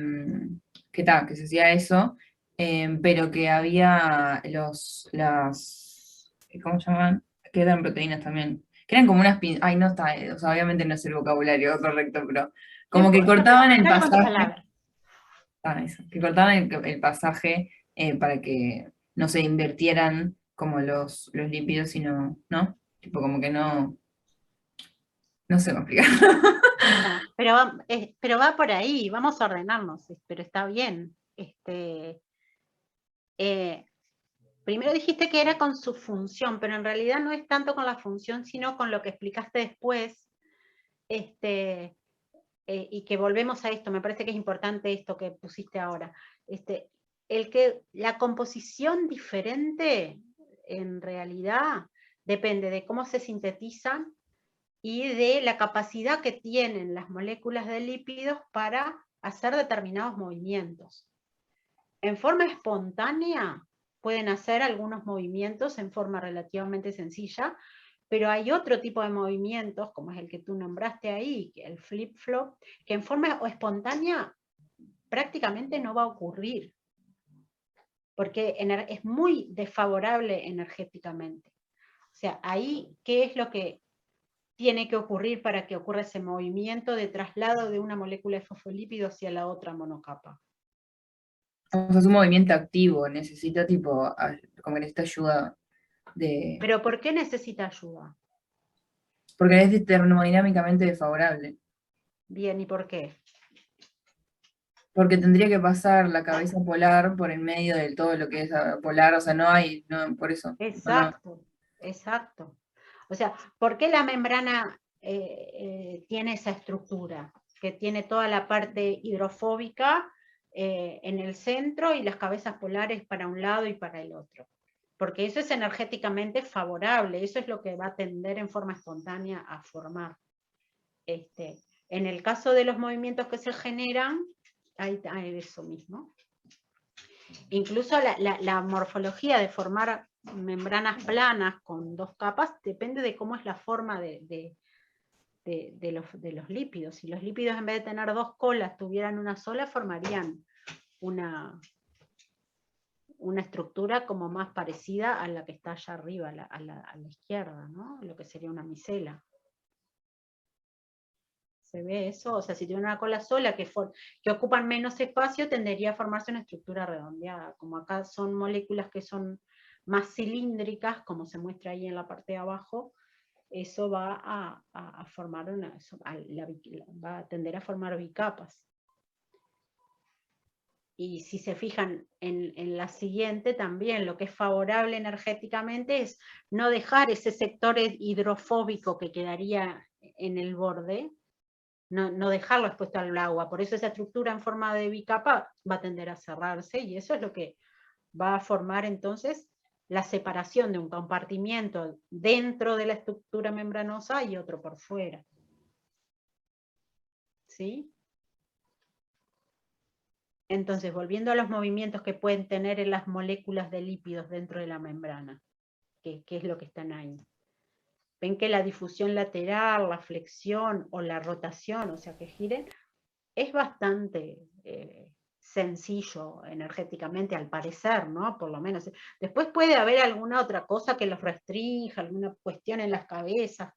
se hacía eso, pero que había ¿cómo se llaman? Que eran proteínas también, que eran como unas, ay, no está, o sea, obviamente no es el vocabulario correcto, pero como que cortaban el pasaje, que cortaban el pasaje para que no se invirtieran como los lípidos, sino, ¿no? Tipo como que no sé cómo explicar. Pero va por ahí, vamos a ordenarnos, pero está bien. Primero dijiste que era con su función, pero en realidad no es tanto con la función, sino con lo que explicaste después, y que volvemos a esto, me parece que es importante esto que pusiste ahora. El que la composición diferente, en realidad, depende de cómo se sintetizan y de la capacidad que tienen las moléculas de lípidos para hacer determinados movimientos. En forma espontánea pueden hacer algunos movimientos en forma relativamente sencilla, pero hay otro tipo de movimientos, como es el que tú nombraste ahí, el flip-flop, que en forma espontánea prácticamente no va a ocurrir, porque es muy desfavorable energéticamente. O sea, ahí, ¿qué es lo que tiene que ocurrir para que ocurra ese movimiento de traslado de una molécula de fosfolípido hacia la otra monocapa? O sea, es un movimiento activo, necesita tipo, como que necesita ayuda de... ¿Pero por qué necesita ayuda? Porque es termodinámicamente desfavorable. Bien, ¿y por qué? Porque tendría que pasar la cabeza polar por en medio de todo lo que es polar, o sea, no, por eso. Exacto, exacto. O sea, ¿por qué la membrana tiene esa estructura? Que tiene toda la parte hidrofóbica en el centro y las cabezas polares para un lado y para el otro. Porque eso es energéticamente favorable, eso es lo que va a tender en forma espontánea a formar. En el caso de los movimientos que se generan, hay eso mismo. Incluso la morfología de formar membranas planas con dos capas depende de cómo es la forma de de los lípidos. Si los lípidos en vez de tener dos colas tuvieran una sola, formarían una estructura como más parecida a la que está allá arriba, a la izquierda, ¿no? Lo que sería una micela. ¿Se ve eso? O sea, si tiene una cola sola que ocupan menos espacio, tendería a formarse una estructura redondeada. Como acá son moléculas que son más cilíndricas, como se muestra ahí en la parte de abajo, eso va a formar va a tender a formar bicapas. Y si se fijan en la siguiente también, lo que es favorable energéticamente es no dejar ese sector hidrofóbico que quedaría en el borde, no dejarlo expuesto al agua. Por eso esa estructura en forma de bicapa va a tender a cerrarse, y eso es lo que va a formar entonces la separación de un compartimiento dentro de la estructura membranosa y otro por fuera. ¿Sí? Entonces, volviendo a los movimientos que pueden tener en las moléculas de lípidos dentro de la membrana, que es lo que están ahí. Ven que la difusión lateral, la flexión o la rotación, o sea que giren, es bastante sencillo energéticamente al parecer, ¿no? Por lo menos. Después puede haber alguna otra cosa que los restrinja, alguna cuestión en las cabezas,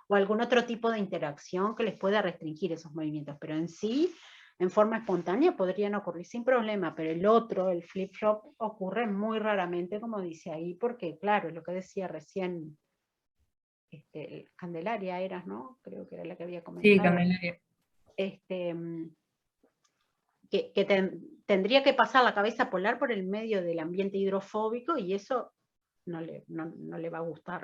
o algún otro tipo de interacción que les pueda restringir esos movimientos, pero en sí, en forma espontánea podrían ocurrir sin problema, pero el otro, el flip-flop, ocurre muy raramente, como dice ahí, porque claro, lo que decía recién Candelaria eras, ¿no? Creo que era la que había comentado. Sí, Candelaria. Tendría que pasar la cabeza polar por el medio del ambiente hidrofóbico, y eso no le va a gustar.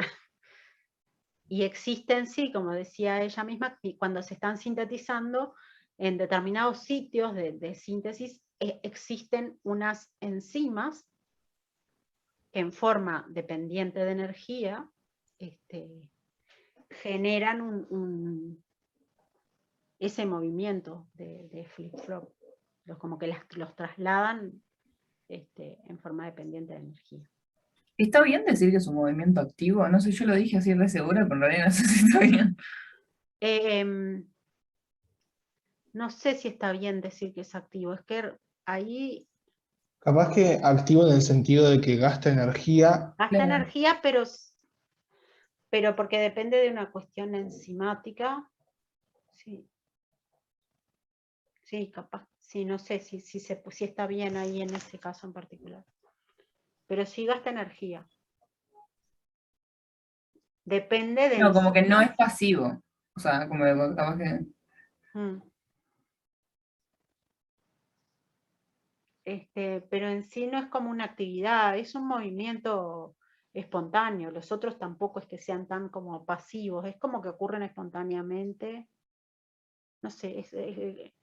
Y existen, sí, como decía ella misma, cuando se están sintetizando en determinados sitios de síntesis, existen unas enzimas que en forma dependiente de energía generan ese movimiento de flip-flop. Como que los trasladan en forma dependiente de energía. ¿Está bien decir que es un movimiento activo? No sé, yo lo dije así re segura, pero en realidad no sé si está bien. No sé si está bien decir que es activo, es que ahí... Capaz que activo en el sentido de que gasta energía. Gasta Claro. energía, pero porque depende de una cuestión enzimática. Sí. Sí, capaz. Sí, no sé si está bien ahí en ese caso en particular. Pero sí gasta energía. Depende de... No, como que no es pasivo. O sea, como que capaz que... pero en sí no es como una actividad, es un movimiento espontáneo. Los otros tampoco es que sean tan como pasivos, es como que ocurren espontáneamente. No sé,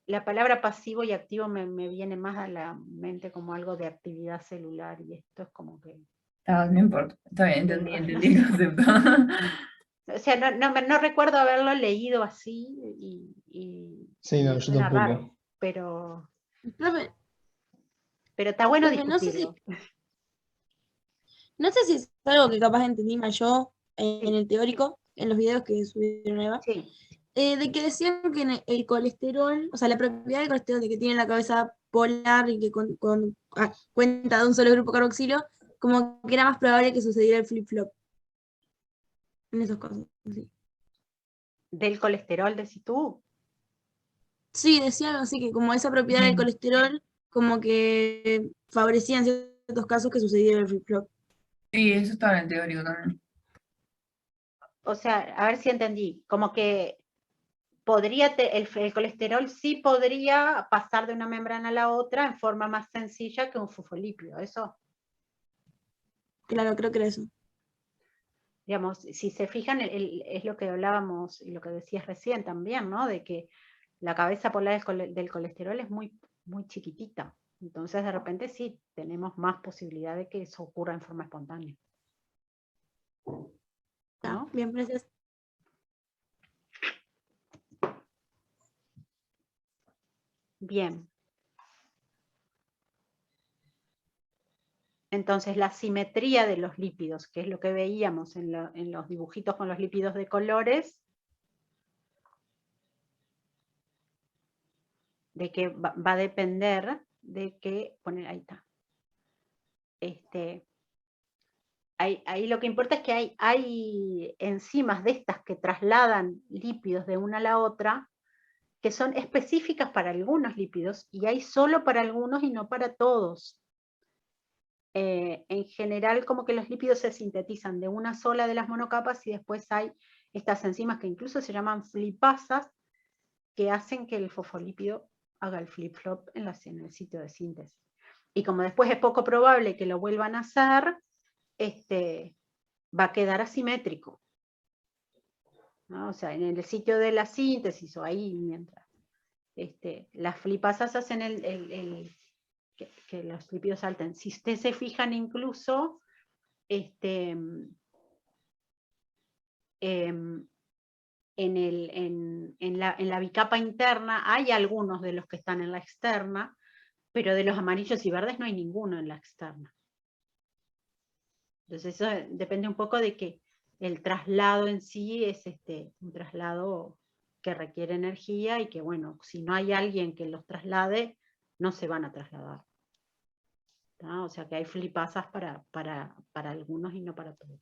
la palabra pasivo y activo me viene más a la mente como algo de actividad celular, y esto es como que... No importa, está bien, entendí el concepto. O sea, no recuerdo haberlo leído así, y Sí, no, me yo suena tampoco. raro, pero Profe, está bueno profe, discutirlo. no sé si es algo que capaz entendí mal yo en Sí. el teórico, en los videos que subieron Eva, Sí. de que decían que el colesterol, o sea, la propiedad del colesterol de que tiene la cabeza polar y que cuenta de un solo grupo carboxilo, como que era más probable que sucediera el flip-flop. En esos casos, sí. ¿Del colesterol decís tú? Sí, decía algo así, que como esa propiedad del colesterol, como que favorecía en ciertos casos que sucediera el flip-flop. Sí, eso estaba en el teórico también. O sea, a ver si entendí, como que el colesterol sí podría pasar de una membrana a la otra en forma más sencilla que un fosfolípido, eso. Claro, creo que era eso. Digamos, si se fijan, es lo que hablábamos y lo que decías recién también, ¿no? De que la cabeza polar del colesterol es muy, muy chiquitita. Entonces, de repente sí, tenemos más posibilidad de que eso ocurra en forma espontánea. ¿No? Bien, gracias. Bien. Entonces, la simetría de los lípidos, que es lo que veíamos en los dibujitos con los lípidos de colores, de que va a depender de que, ahí está. Ahí lo que importa es que hay enzimas de estas que trasladan lípidos de una a la otra, que son específicas para algunos lípidos, y hay solo para algunos y no para todos. En general, como que los lípidos se sintetizan de una sola de las monocapas, y después hay estas enzimas que incluso se llaman flipasas, que hacen que el fosfolípido haga el flip-flop en el sitio de síntesis. Y como después es poco probable que lo vuelvan a hacer, va a quedar asimétrico, ¿no? O sea, en el sitio de la síntesis, o ahí mientras las flipasas hacen que los lípidos salten. Si ustedes se fijan incluso, en la bicapa interna hay algunos de los que están en la externa, pero de los amarillos y verdes no hay ninguno en la externa. Entonces eso depende un poco de que el traslado en sí es un traslado que requiere energía, y que bueno, si no hay alguien que los traslade, no se van a trasladar, ¿no? O sea que hay flipasas para algunos y no para todos.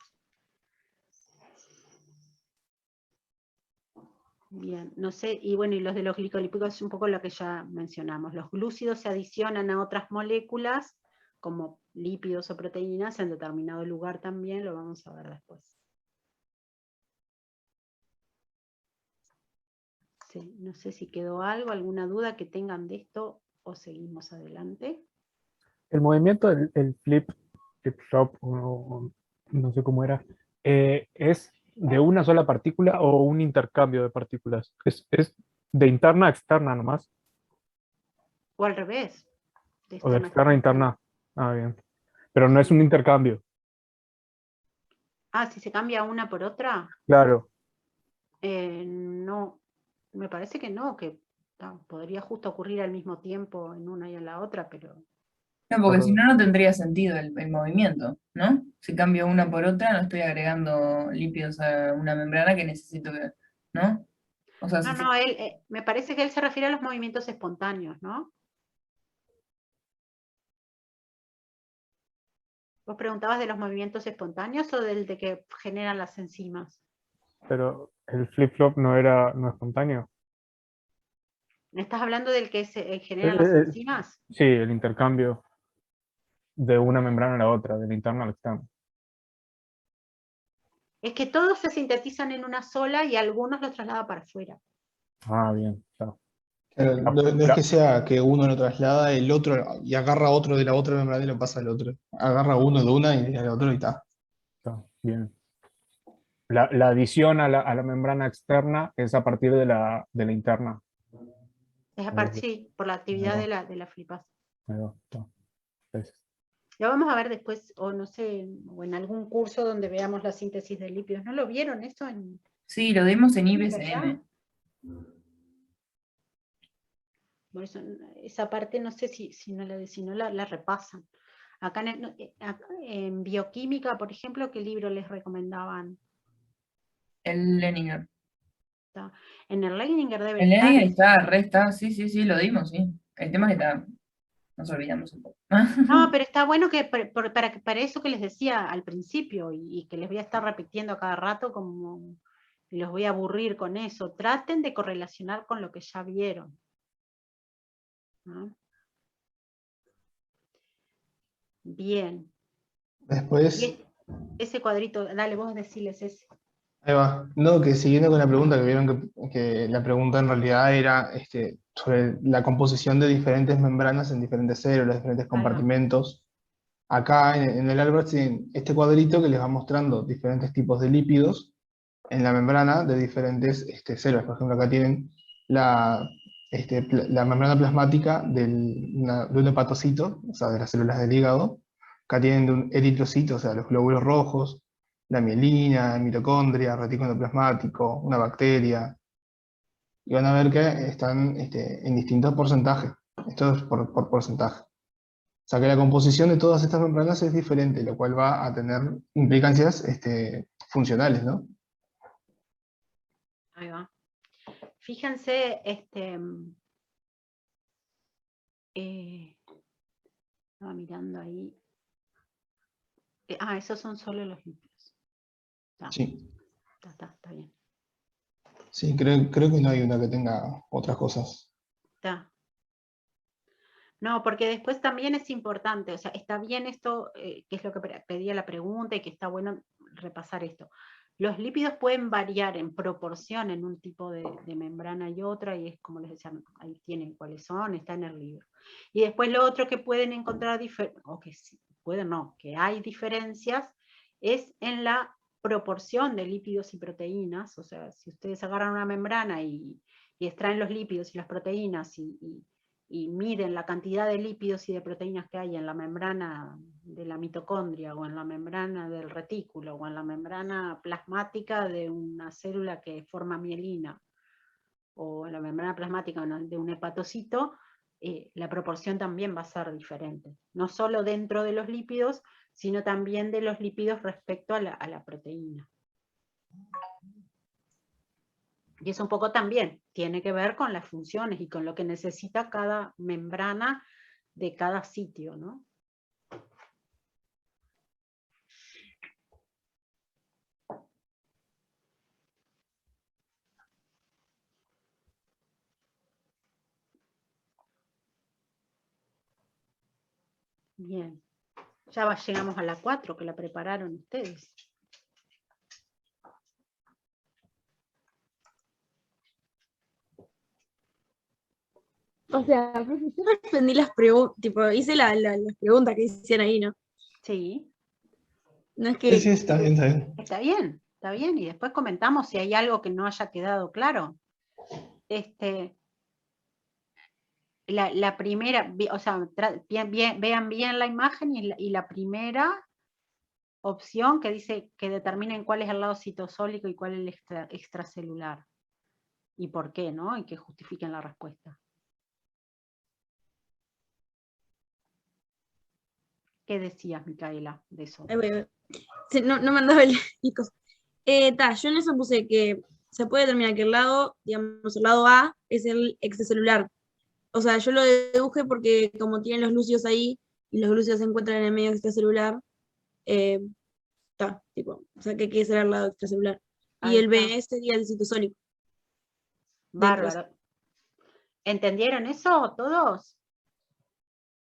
Bien, no sé, y bueno, y los de los glicolípicos es un poco lo que ya mencionamos. Los glúcidos se adicionan a otras moléculas, como lípidos o proteínas, en determinado lugar también, lo vamos a ver después. Sí, no sé si quedó algo, alguna duda que tengan de esto, o seguimos adelante. El movimiento, el flip-flop, o no sé cómo era, ¿es de una sola partícula o un intercambio de partículas? ¿Es de interna a externa nomás? O al revés. ¿O de externa a interna? Ah, bien. Pero no es Sí. un intercambio. Ah, si se cambia una por otra, Claro. no, me parece que no, que podría justo ocurrir al mismo tiempo en una y en la otra, pero... No, porque si no, no tendría sentido el movimiento, ¿no? Si cambio una por otra, no estoy agregando lípidos a una membrana que necesito que, ¿no? O sea, No, me parece que él se refiere a los movimientos espontáneos, ¿no? ¿Vos preguntabas de los movimientos espontáneos o del de que generan las enzimas? Pero el flip-flop no era no espontáneo. ¿Me estás hablando del que se generan las enzimas? Sí, el intercambio de una membrana a la otra, del interno al externo. Es que todos se sintetizan en una sola y algunos los traslada para afuera. Ah, bien. Claro. No es que sea que uno lo traslada el otro y agarra otro de la otra membrana y lo pasa al otro. Agarra uno de una y al otro y está. Bien. La adición a la membrana externa es a partir de la interna. Es aparte, sí, por la actividad de la flipasa. Lo vamos a ver después, o no sé, o en algún curso donde veamos la síntesis de lípidos. ¿No lo vieron esto? Sí, lo dimos en IBCM. Por eso, esa parte no sé si no la repasan. Acá en bioquímica, por ejemplo, ¿qué libro les recomendaban? El Leninger. En el Leninger debe El estar. Leninger está, sí, lo dimos, sí. El tema es que nos olvidamos un poco. No, pero está bueno que para eso que les decía al principio, y que les voy a estar repitiendo a cada rato, como los voy a aburrir con eso. Traten de correlacionar con lo que ya vieron, ¿no? Bien. Después, Ese cuadrito, dale, vos decirles ese. ahí va. No, que siguiendo con la pregunta, que vieron que la pregunta en realidad era sobre la composición de diferentes membranas en diferentes células, diferentes compartimentos. Acá en el Albert tienen este cuadrito que les va mostrando diferentes tipos de lípidos en la membrana de diferentes células. Por ejemplo, acá tienen la membrana plasmática de un hepatocito, o sea, de las células del hígado. Acá tienen de un eritrocito, o sea, los glóbulos rojos, la mielina, mitocondria, retículo endoplasmático, una bacteria. Y van a ver que están en distintos porcentajes. Esto es por porcentaje. O sea que la composición de todas estas membranas es diferente, lo cual va a tener implicancias funcionales, ¿no? Ahí va. Fíjense, Estaba mirando ahí. Esos son solo los lípidos. Sí, Está bien. sí, creo que no hay una que tenga otras cosas. Está. No, porque después también es importante, o sea, está bien esto, que es lo que pedía la pregunta y que está bueno repasar esto. Los lípidos pueden variar en proporción en un tipo de membrana y otra, y es como les decía, ahí tienen cuáles son, está en el libro. Y después lo otro que pueden encontrar, o que sí, pueden no, que hay diferencias, es en la proporción de lípidos y proteínas. O sea, si ustedes agarran una membrana y extraen los lípidos y las proteínas y miden la cantidad de lípidos y de proteínas que hay en la membrana de la mitocondria, o en la membrana del retículo, o en la membrana plasmática de una célula que forma mielina, o en la membrana plasmática de un hepatocito, la proporción también va a ser diferente. No solo dentro de los lípidos, sino también de los lípidos respecto a la proteína. Y eso un poco también tiene que ver con las funciones y con lo que necesita cada membrana de cada sitio, ¿no? Bien. Ya llegamos a la 4, que la prepararon ustedes. O sea, profe, yo respondí las preguntas, tipo, hice las preguntas que hicieron ahí, ¿no? Sí. No es Sí, que... sí, está bien, está bien. Está bien, está bien. Y después comentamos si hay algo que no haya quedado claro. La primera, o sea, vean bien la imagen, y la primera opción que dice que determinen cuál es el lado citosólico y cuál es el extracelular. Y por qué, ¿no? Y que justifiquen la respuesta. ¿Qué decías, Micaela, de eso? Ahí voy. Sí, no me andaba el cosa. Yo en eso puse que se puede determinar que el lado, digamos, el lado A es el extracelular. O sea, yo lo deduje porque como tienen los glúcidos ahí, y los glúcidos se encuentran en el medio extracelular, tipo, o sea, que será el lado extracelular. Y Ahí el está. B sería el citosólico. Bárbaro. ¿Entendieron eso todos?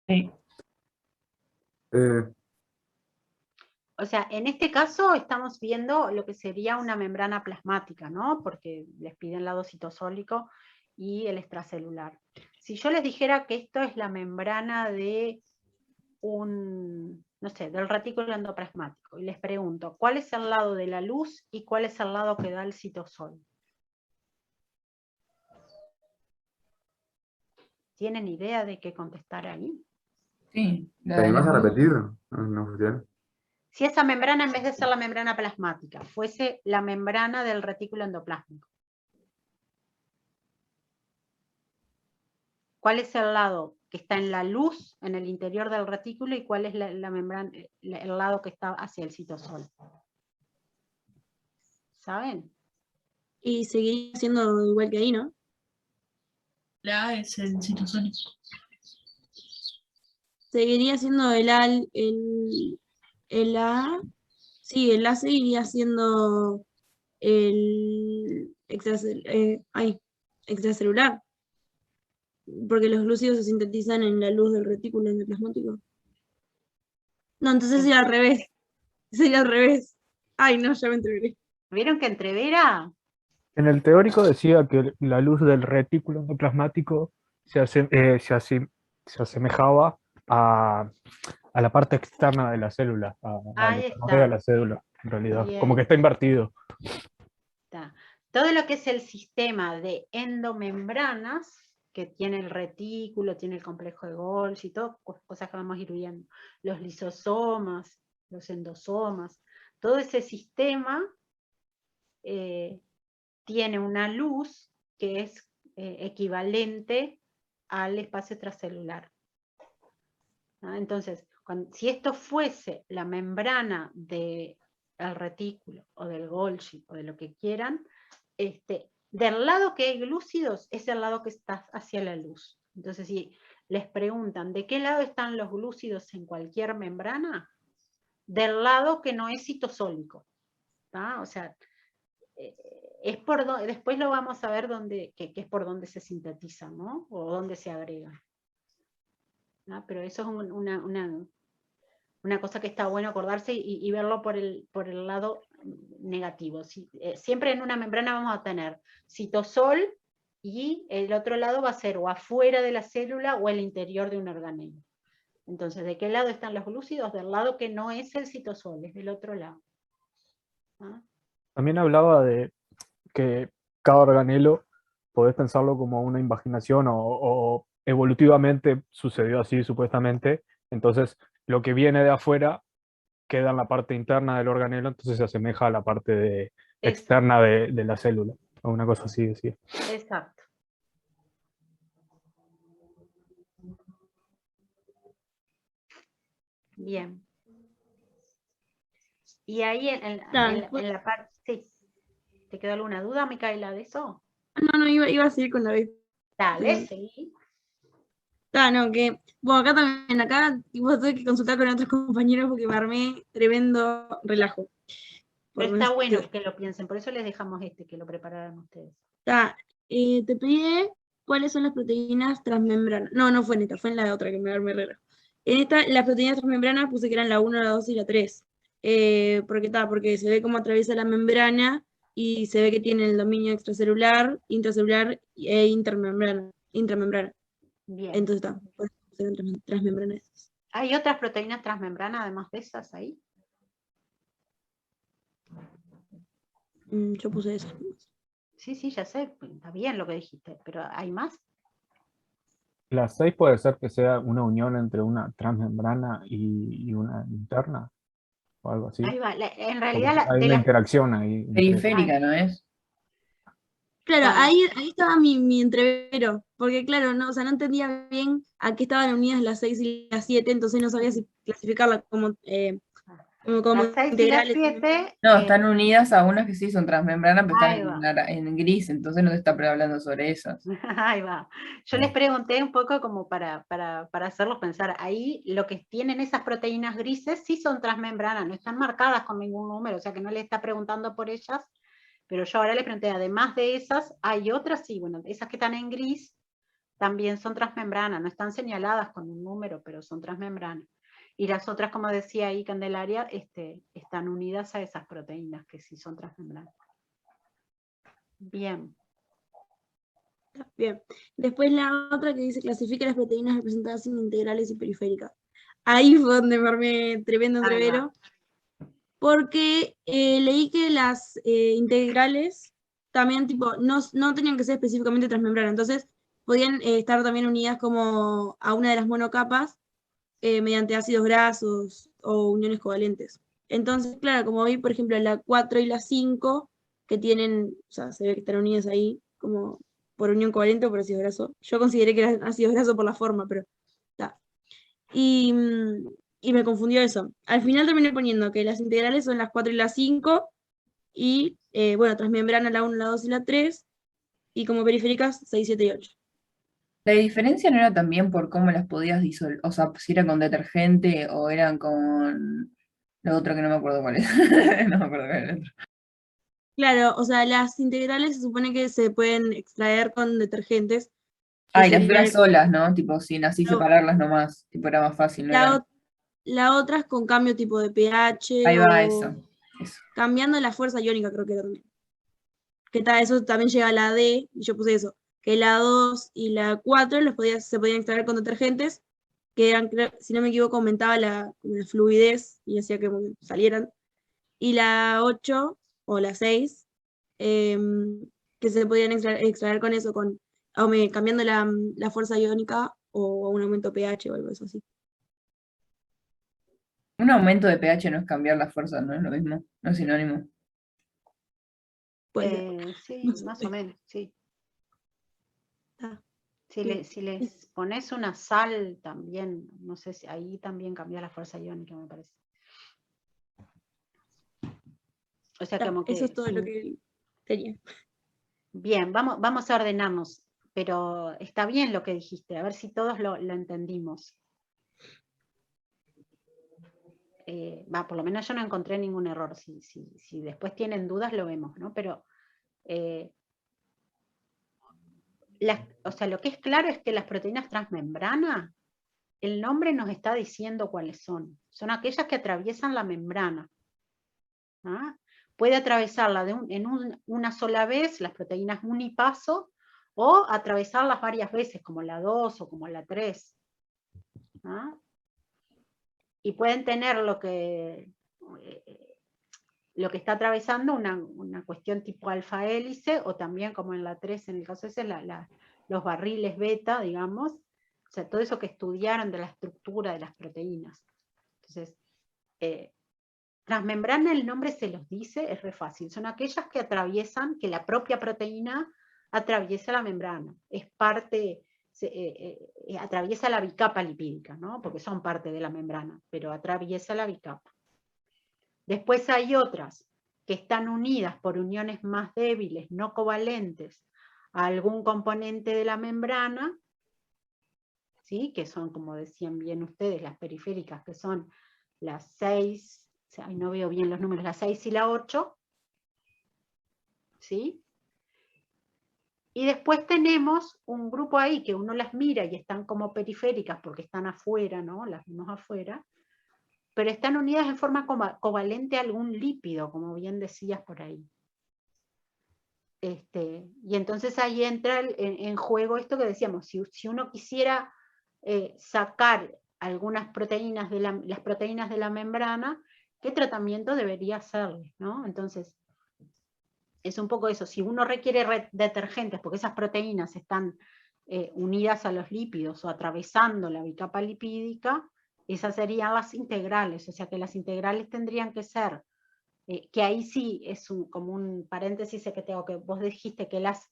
Sí. O sea, en este caso estamos viendo lo que sería una membrana plasmática, ¿no? Porque les piden lado citosólico y el extracelular. Si yo les dijera que esto es la membrana de no sé, del retículo endoplasmático, y les pregunto, ¿cuál es el lado de la luz y cuál es el lado que da el citosol? ¿Tienen idea de qué contestar ahí? Sí, ¿Te animás a repetir? No, oficial. Si esa membrana, en vez de ser la membrana plasmática, fuese la membrana del retículo endoplásmico, ¿cuál es el lado que está en la luz, en el interior del retículo, y cuál es la membrana, el lado que está hacia el citosol? ¿Saben? Y seguiría siendo igual que ahí, ¿no? La A es el citosólico. Seguiría siendo el A, el A, sí, el A seguiría siendo el extracelular, porque los glúcidos se sintetizan en la luz del retículo endoplasmático. No, entonces sería al revés. Sería al revés. Ay, no, ya me entreveré. ¿Vieron que entrevera? En el teórico decía que la luz del retículo endoplasmático se asemejaba a la parte externa de la célula, a lo Ahí que rodea está. la célula, en realidad. Bien. Como que está invertido. Está. Todo lo que es el sistema de endomembranas, que tiene el retículo, tiene el complejo de Golgi, y todo, cosas que vamos a ir viendo, los lisosomas, los endosomas, todo ese sistema tiene una luz que es equivalente al espacio extracelular. Entonces, si esto fuese la membrana del retículo, o del Golgi, o de lo que quieran, del lado que hay glúcidos es el lado que está hacia la luz. Entonces, si les preguntan, ¿de qué lado están los glúcidos en cualquier membrana? Del lado que no es citosólico. O sea, es por después lo vamos a ver que es por donde se sintetiza, ¿no? O donde se agrega. Pero eso es una cosa que está bueno acordarse y verlo por el lado negativo. Siempre en una membrana vamos a tener citosol y el otro lado va a ser o afuera de la célula o el interior de un organelo. Entonces, ¿de qué lado están los glúcidos? Del lado que no es el citosol, es del otro lado. También hablaba de que cada organelo podés pensarlo como una invaginación o evolutivamente sucedió así supuestamente. Entonces, lo que viene de afuera queda en la parte interna del organelo, entonces se asemeja a la parte externa de la célula, o una cosa así decía. Exacto. Bien. Y ahí en la parte, sí. ¿Te quedó alguna duda, Micaela, de eso? No, iba a seguir con la B. Dale, sí. No, que, bueno, acá tipo, tuve que consultar con otros compañeros porque me armé tremendo relajo. Pero está bueno que lo piensen, por eso les dejamos que lo prepararan ustedes. Te pedí cuáles son las proteínas transmembranas. No fue en esta, fue en la otra que me armé relajo. En esta, las proteínas transmembranas puse que eran la 1, la 2 y la 3. Porque se ve cómo atraviesa la membrana y se ve que tiene el dominio extracelular, intracelular e intramembrana. Bien. Entonces por eso pusieron transmembranas. ¿Hay otras proteínas transmembranas además de esas ahí? Yo puse esas. Sí, ya sé, está bien lo que dijiste, pero ¿hay más? La 6 puede ser que sea una unión entre una transmembrana y una interna, o algo así. Ahí va, en Porque realidad hay una interacción ahí. Periférica, ¿no es? Claro, ahí estaba mi entrevero, porque claro, no entendía bien a qué estaban unidas las 6 y las 7, entonces no sabía si clasificarlas como las 6 y las integrales. 7. No, están unidas a unas que sí son transmembranas, pero Ahí están en gris, entonces no te está hablando sobre esas. Ahí va. Yo les pregunté un poco como para hacerlos pensar. Ahí lo que tienen esas proteínas grises sí son transmembranas, no están marcadas con ningún número, o sea que no le está preguntando por ellas, pero yo ahora le pregunté, además de esas, hay otras, sí, bueno, esas que están en gris también son transmembranas, no están señaladas con un número, pero son transmembranas. Y las otras, como decía ahí Candelaria, están unidas a esas proteínas que sí son transmembranas. Bien. Bien. Después la otra que dice clasifica las proteínas representadas en integrales y periféricas. Ahí fue donde me armé tremendo entrevero. Porque leí que las integrales también no tenían que ser específicamente transmembranas, entonces podían estar también unidas como a una de las monocapas mediante ácidos grasos o uniones covalentes. Entonces, claro, como vi, por ejemplo, la 4 y la 5, que tienen, o sea, se ve que están unidas ahí como por unión covalente o por ácido graso. Yo consideré que eran ácidos grasos por la forma, pero está. Y me confundió eso. Al final terminé poniendo que las integrales son las 4 y las 5, y bueno, transmembrana la 1, la 2 y la 3, y como periféricas 6, 7 y 8. La diferencia no era también por cómo las podías disolver, o sea, si era con detergente o eran con lo otro que no me acuerdo cuál es. No me acuerdo cuál es el otro. Claro, o sea, las integrales se supone que se pueden extraer con detergentes. Y las otras solas, ¿no? Tipo, sin así separarlas nomás, tipo, era más fácil, ¿no? La otra es con cambio tipo de pH. Ahí va, eso. Cambiando la fuerza iónica, creo que era también. Eso también llega a la D, y yo puse eso, que la 2 y la 4 se podían extraer con detergentes, que eran, si no me equivoco, aumentaba la fluidez y hacía que salieran. Y la 8 o la 6, que se podían extraer con eso, cambiando la fuerza iónica o un aumento pH o algo así. Un aumento de pH no es cambiar la fuerza, no es lo mismo, no es sinónimo. Sí, más o menos, sí. Si les pones una sal también, no sé si ahí también cambia la fuerza iónica, me parece. O sea, como que... Eso es todo lo que tenía. Bien, vamos a ordenarnos. pero está bien lo que dijiste, a ver si todos lo entendimos. Por lo menos yo no encontré ningún error, si después tienen dudas lo vemos, ¿no? Pero o sea, lo que es claro es que las proteínas transmembrana, el nombre nos está diciendo cuáles son. Son aquellas que atraviesan la membrana. ¿Ah? Puede atravesarla una sola vez, las proteínas unipaso, o atravesarlas varias veces, como la 2 o como la 3. ¿Ah? Y pueden tener lo que está atravesando una cuestión tipo alfa hélice, o también como en la 3, en el caso ese, los barriles beta, digamos, o sea, todo eso que estudiaron de la estructura de las proteínas. Entonces, transmembrana, el nombre se los dice, es re fácil, son aquellas que atraviesan, que la propia proteína atraviesa la membrana, es parte, atraviesa la bicapa lipídica, ¿no? Porque son parte de la membrana, pero atraviesa la bicapa. Después hay otras que están unidas por uniones más débiles, no covalentes, a algún componente de la membrana, ¿sí? Que son, como decían bien ustedes, las periféricas, que son las 6, no veo bien los números, la 6 y la 8, ¿sí? Y después tenemos un grupo ahí que uno las mira y están como periféricas porque están afuera, ¿no? Las vemos afuera, pero están unidas en forma covalente a algún lípido, como bien decías por ahí. Y entonces ahí entra en juego esto que decíamos, si uno quisiera sacar algunas proteínas las proteínas de la membrana, ¿qué tratamiento debería hacerle, ¿no? Entonces, es un poco eso, si uno requiere detergentes, porque esas proteínas están unidas a los lípidos o atravesando la bicapa lipídica, esas serían las integrales, o sea que las integrales tendrían que ser, que ahí sí es como un paréntesis que tengo, que vos dijiste que las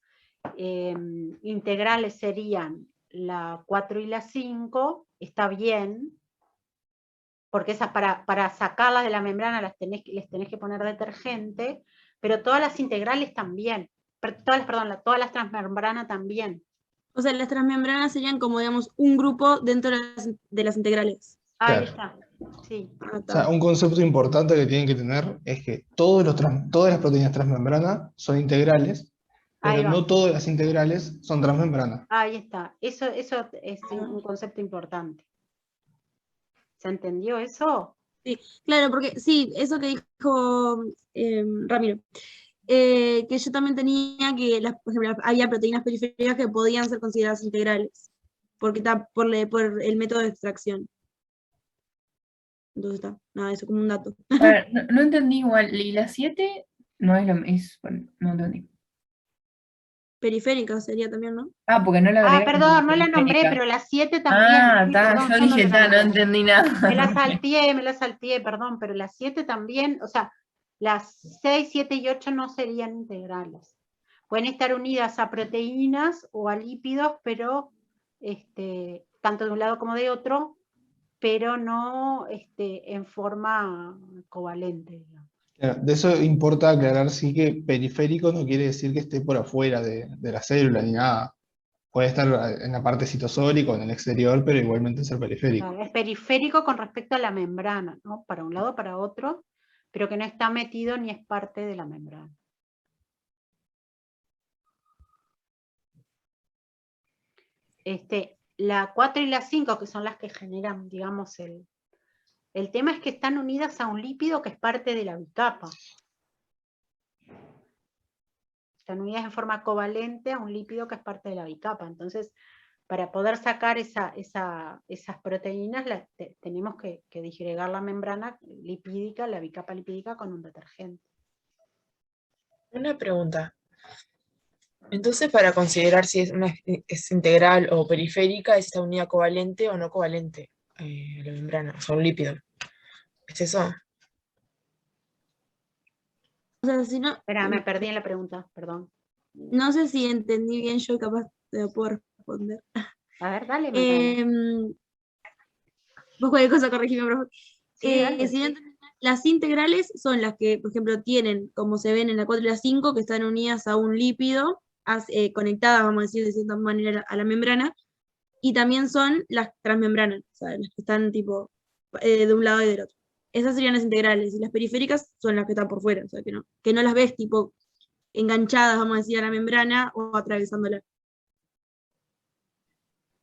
integrales serían la 4 y la 5, está bien, porque esas para sacarlas de la membrana les tenés que poner detergente, pero todas las integrales también, todas las transmembranas también. O sea, las transmembranas serían como, digamos, un grupo dentro de las integrales. Ahí Claro. está, sí. O sea, un concepto importante que tienen que tener es que todas las proteínas transmembrana son integrales, Ahí pero va. no todas las integrales son transmembrana. Ahí está, eso es un concepto importante. ¿Se entendió eso? Sí, claro, porque sí, eso que dijo Ramiro, que yo también tenía que, por ejemplo, había proteínas periféricas que podían ser consideradas integrales, porque está por el método de extracción. Entonces está, nada, eso como un dato. A ver, no entendí igual, y la 7 no es lo mismo, bueno, no entendí. Periférica sería también, ¿no? Ah, porque no la agregaron Perdón, como no la nombré, periférica. pero la 7 también. Ah, Sí, está, perdón, yo yo no dije, la no nombré. entendí nada. Me la salteé, perdón, pero las 7 también, o sea, las 6, 7 y 8 no serían integrales. Pueden estar unidas a proteínas o a lípidos, pero tanto de un lado como de otro, pero no en forma covalente, digamos. Claro, de eso importa aclarar sí que periférico no quiere decir que esté por afuera de la célula ni nada. Puede estar en la parte citosólica o en el exterior, pero igualmente ser periférico. Es periférico con respecto a la membrana, ¿no? Para un lado o para otro, pero que no está metido ni es parte de la membrana. La 4 y la 5, que son las que generan, digamos, el tema es que están unidas a un lípido que es parte de la bicapa. Están unidas en forma covalente a un lípido que es parte de la bicapa. Entonces, para poder sacar esas proteínas, tenemos que disgregar la membrana lipídica, la bicapa lipídica, con un detergente. Una pregunta. Entonces, para considerar si es integral o periférica, es esta unidad covalente o no covalente a la membrana, o sea, un lípido. ¿Es eso? O sea, si no, Espera, me perdí en la pregunta, perdón. no sé si entendí bien, yo capaz de poder responder. A ver, dale, Magdalena. Vos cualquier cosa corregime, por favor. Sí, dale. Si no entendí, las integrales son las que, por ejemplo, tienen, como se ven en la 4 y la 5, que están unidas a un lípido, conectadas, vamos a decir, de cierta manera a la membrana, y también son las transmembranas, o sea, las que están tipo de un lado y del otro. Esas serían las integrales, y las periféricas son las que están por fuera, o sea, que no las ves tipo enganchadas, vamos a decir, a la membrana o atravesándola.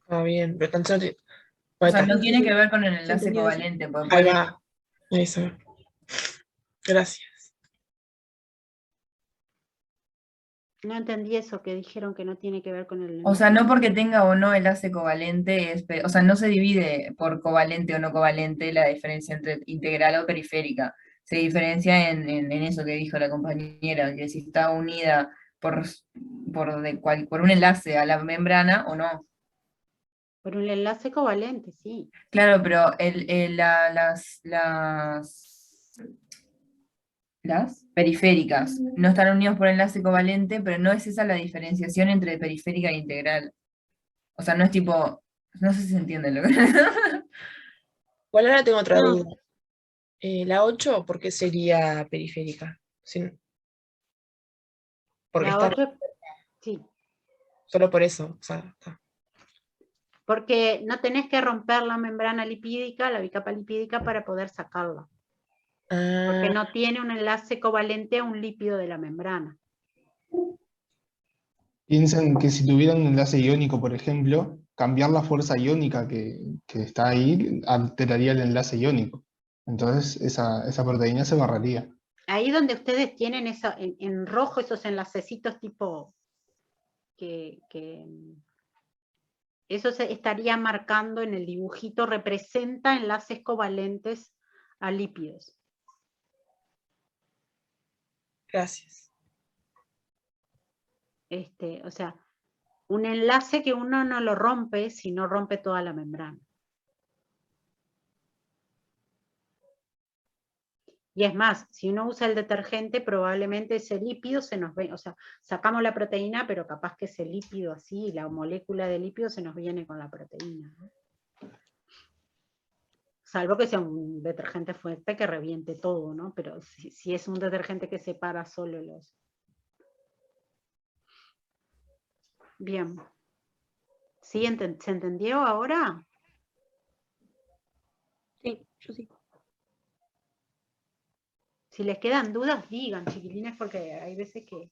Ah, bien, pero O sea, bueno, no tiene que ver con el ¿Se enlace entendió eso? covalente, porque ahí pone- va. Eso. Gracias. No entendí eso que dijeron que no tiene que ver con el o sea, no enlace. porque tenga o no enlace covalente, o sea, no se divide por covalente o no covalente la diferencia entre integral o periférica. Se diferencia en eso que dijo la compañera, que si está unida por un enlace a la membrana o no. Por un enlace covalente, sí. Claro, pero las periféricas no están unidos por enlace covalente, pero no es esa la diferenciación entre periférica e integral. O sea, no es tipo, no sé si se entiende lo que... Igual ahora tengo otra No. duda. ¿La 8 por qué sería periférica? Porque La está 8, sí. solo por eso. O sea, está. Porque no tenés que romper la membrana lipídica, la bicapa lipídica, para poder sacarla. Porque Ah, no tiene un enlace covalente a un lípido de la membrana. Piensen que si tuvieran un enlace iónico, por ejemplo, cambiar la fuerza iónica que está ahí alteraría el enlace iónico. Entonces esa proteína se barrería. Ahí donde ustedes tienen en rojo esos enlacecitos tipo que eso se estaría marcando en el dibujito, representa enlaces covalentes a lípidos. gracias. O sea, un enlace que uno no lo rompe si no rompe toda la membrana. Y es más, si uno usa el detergente, probablemente ese lípido se nos ve, o sea, sacamos la proteína, pero capaz que ese lípido así, la molécula de lípido se nos viene con la proteína, ¿no? Salvo que sea un detergente fuerte que reviente todo, ¿no? Pero si es un detergente que separa solo los... Bien. ¿Sí? ¿Se entendió ahora? Sí, yo sí. Si les quedan dudas, digan, chiquilines, porque hay veces que...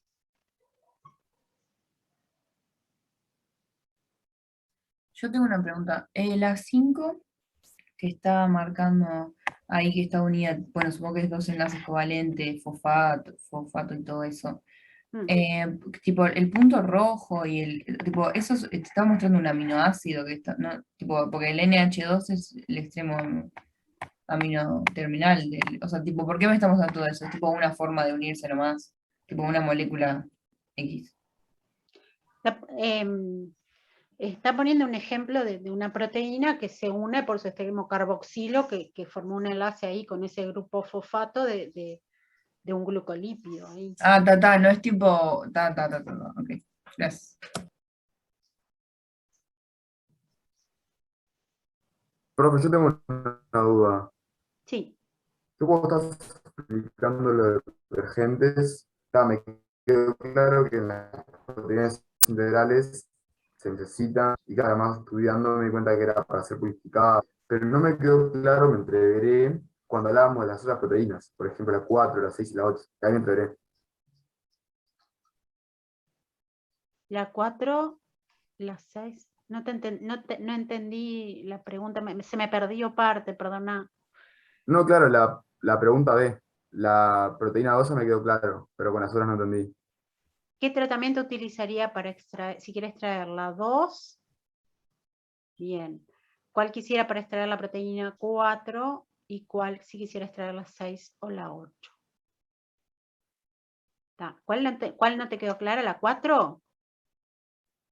Yo tengo una pregunta. La 5 que está marcando ahí que está unida, bueno, supongo que es dos enlaces covalentes, fosfato y todo eso. Tipo, el punto rojo y tipo, eso te está mostrando un aminoácido que está, ¿no? Tipo, porque el NH2 es el extremo amino terminal, o sea, tipo, ¿por qué me estamos dando todo eso? Es tipo una forma de unirse nomás, tipo una molécula X. Está poniendo un ejemplo de una proteína que se une por su extremo carboxilo, que formó un enlace ahí con ese grupo fosfato de un glucolípido. Ahí. Ah, no es tipo, ok, gracias. Profe, yo tengo una duda. Sí. Tú cuando estás explicando lo de detergentes, me quedó claro que en las proteínas integrales se necesitan, y que además estudiando me di cuenta que era para ser purificadas, pero no me quedó claro, me entreveré cuando hablábamos de las otras proteínas, por ejemplo la 4, la 6 y la 8, ahí me entreveré. La 4, la 6, no entendí la pregunta, se me perdió parte, perdona. No, claro, la pregunta B, la proteína 2 me quedó claro, pero con las otras no entendí. ¿Qué tratamiento utilizaría para extraer, si quiere extraer la 2? Bien. ¿Cuál quisiera para extraer la proteína 4 y cuál si quisiera extraer la 6 o la 8? ¿Cuál no te quedó clara? ¿La 4?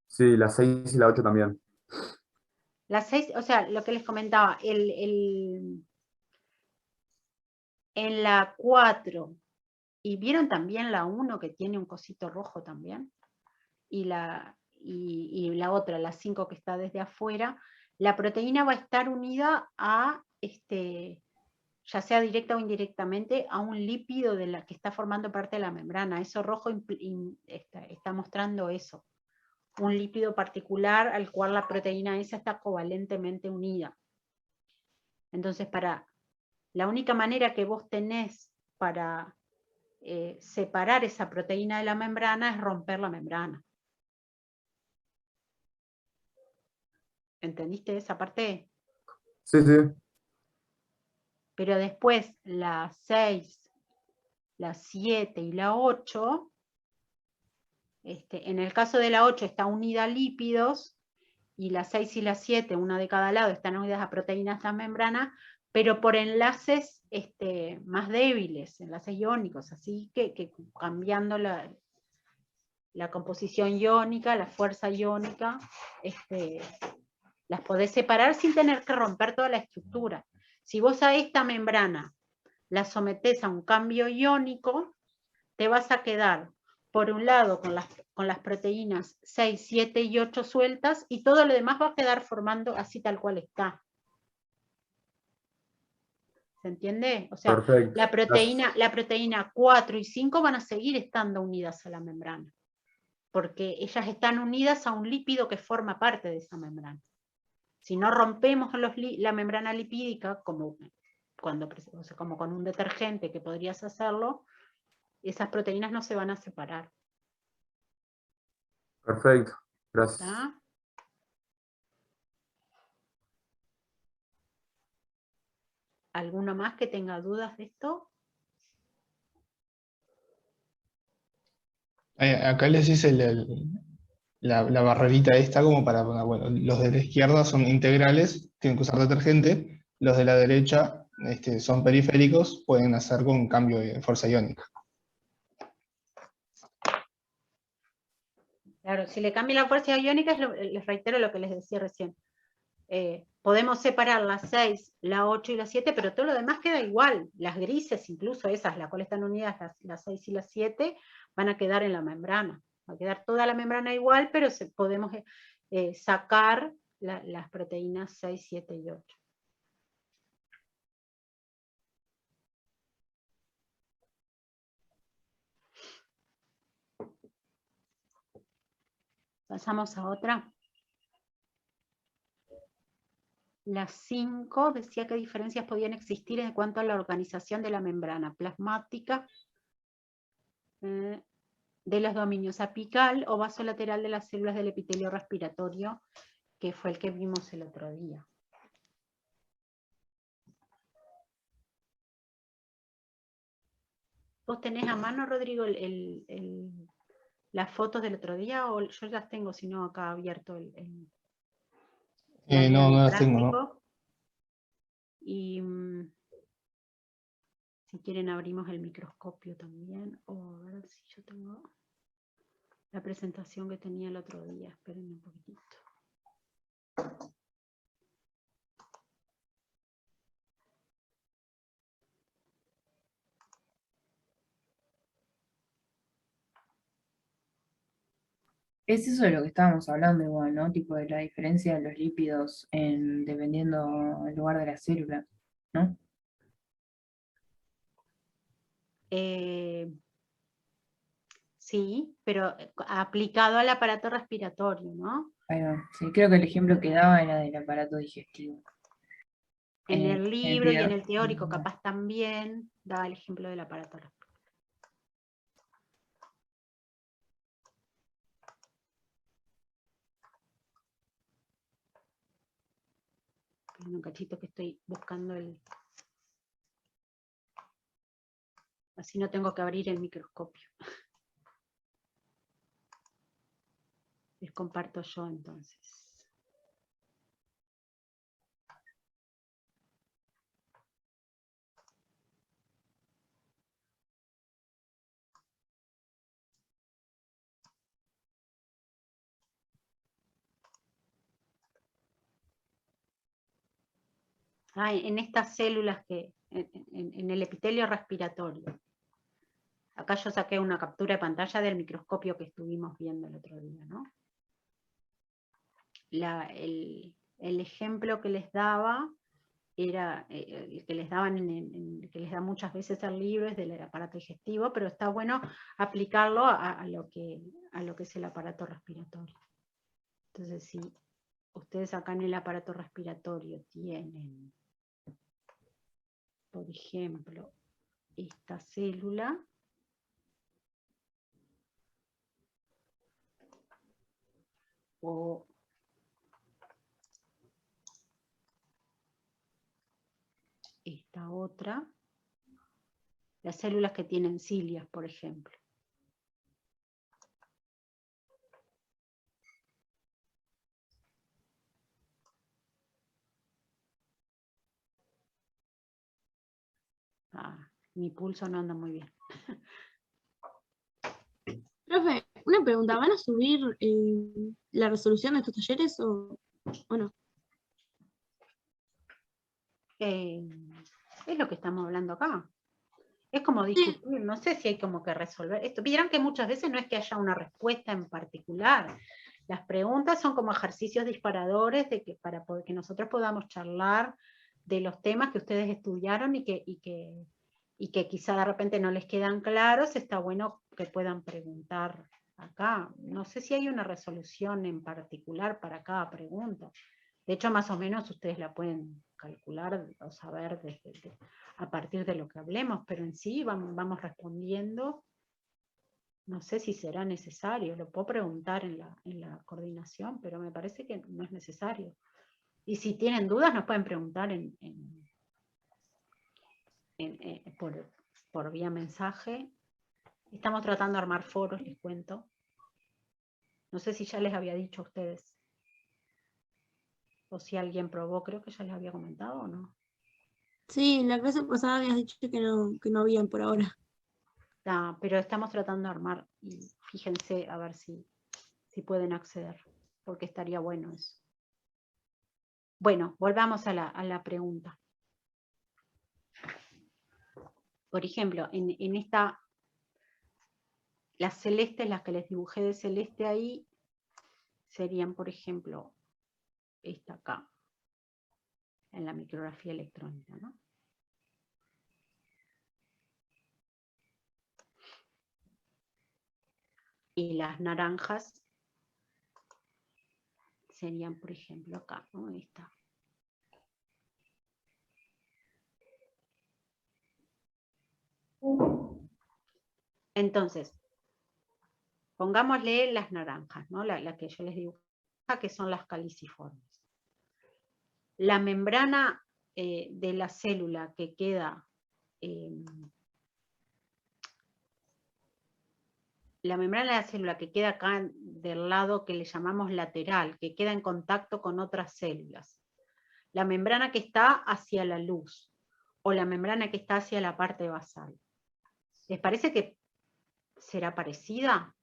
Sí, la 6 y la 8 también. La 6, o sea, lo que les comentaba, en la 4, y vieron también la 1 que tiene un cosito rojo también, y la otra, la 5 que está desde afuera, la proteína va a estar unida a ya sea directa o indirectamente, a un lípido de la que está formando parte de la membrana. Eso rojo está mostrando eso. Un lípido particular al cual la proteína esa está covalentemente unida. Entonces, la única manera que vos tenés para separar esa proteína de la membrana es romper la membrana. ¿Entendiste esa parte? Sí, sí. Pero después la 6, la 7 y la 8, en el caso de la 8 está unida a lípidos, y la 6 y la 7, una de cada lado, están unidas a proteínas de la membrana, pero por enlaces más débiles, enlaces iónicos, así que cambiando la composición iónica, la fuerza iónica, las podés separar sin tener que romper toda la estructura. Si vos a esta membrana la sometés a un cambio iónico, te vas a quedar, por un lado, con las proteínas 6, 7 y 8 sueltas, y todo lo demás va a quedar formando así tal cual está. ¿Se entiende? O sea, Perfecto. la proteína 4 y 5 van a seguir estando unidas a la membrana, porque ellas están unidas a un lípido que forma parte de esa membrana. Si no rompemos la membrana lipídica, como con un detergente que podrías hacerlo, esas proteínas no se van a separar. Perfecto. Gracias. ¿Está? ¿Alguno más que tenga dudas de esto? Acá les hice la barrerita esta como para, bueno, los de la izquierda son integrales, tienen que usar detergente, los de la derecha son periféricos, pueden hacer con cambio de fuerza iónica. Claro, si le cambia la fuerza iónica, les reitero lo que les decía recién. Podemos separar las 6, la 8 y la 7, pero todo lo demás queda igual. Las grises, incluso esas, las cuales están unidas, las 6 y las 7, van a quedar en la membrana. Va a quedar toda la membrana igual, pero podemos sacar las proteínas 6, 7 y 8. Pasamos a otra. La 5 decía qué diferencias podían existir en cuanto a la organización de la membrana plasmática de los dominios apical o vasolateral de las células del epitelio respiratorio, que fue el que vimos el otro día. ¿Vos tenés a mano, Rodrigo, las fotos del otro día? O yo las tengo, si no, acá abierto No las tengo, ¿no? Y si quieren abrimos el microscopio también. O a ver si yo tengo la presentación que tenía el otro día. Esperen un poquitito. Es eso de lo que estábamos hablando igual, ¿no? Tipo de la diferencia de los lípidos dependiendo del lugar de la célula, ¿no? Sí, pero aplicado al aparato respiratorio, ¿no? Ahí va. Sí, creo que el ejemplo que daba era del aparato digestivo. En el libro y en el video. teórico capaz también daba el ejemplo del aparato respiratorio. Un cachito que estoy buscando así no tengo que abrir el microscopio. Les comparto yo entonces. En estas células en el epitelio respiratorio. Acá yo saqué una captura de pantalla del microscopio que estuvimos viendo el otro día, ¿no? El ejemplo que les daba era el que les daban, que les da muchas veces el libro, es del aparato digestivo, pero está bueno aplicarlo a lo que es el aparato respiratorio. Entonces, si ustedes acá en el aparato respiratorio tienen, por ejemplo, esta célula, o esta otra, las células que tienen cilias, por ejemplo. Mi pulso no anda muy bien. Profe, una pregunta, ¿van a subir la resolución de estos talleres o no? Es lo que estamos hablando acá. Es como discutir, no sé si hay como que resolver esto. Vieron que muchas veces no es que haya una respuesta en particular. Las preguntas son como ejercicios disparadores para que nosotros podamos charlar de los temas que ustedes estudiaron y que quizá de repente no les quedan claros. Está bueno que puedan preguntar acá. No sé si hay una resolución en particular para cada pregunta. De hecho, más o menos ustedes la pueden calcular o saber a partir de lo que hablemos, pero en sí vamos respondiendo. No sé si será necesario, lo puedo preguntar en la coordinación, pero me parece que no es necesario. Y si tienen dudas nos pueden preguntar por vía mensaje. Estamos tratando de armar foros, les cuento. No sé si ya les había dicho a ustedes. O si alguien probó, creo que ya les había comentado o no. Sí, en la clase pasada habías dicho que no habían por ahora. Pero estamos tratando de armar y fíjense a ver si pueden acceder, porque estaría bueno eso. Bueno, volvamos a la pregunta. Por ejemplo, en esta, las celestes, las que les dibujé de celeste ahí, serían, por ejemplo, esta acá, en la micrografía electrónica, ¿no? Y las naranjas serían, por ejemplo, acá, ¿no? Esta. Entonces, pongámosle las naranjas, ¿no? La que yo les digo, que son las caliciformes. La membrana de la célula que queda, la membrana de la célula que queda acá del lado que le llamamos lateral, que queda en contacto con otras células. La membrana que está hacia la luz, o la membrana que está hacia la parte basal. ¿Les parece que será parecida?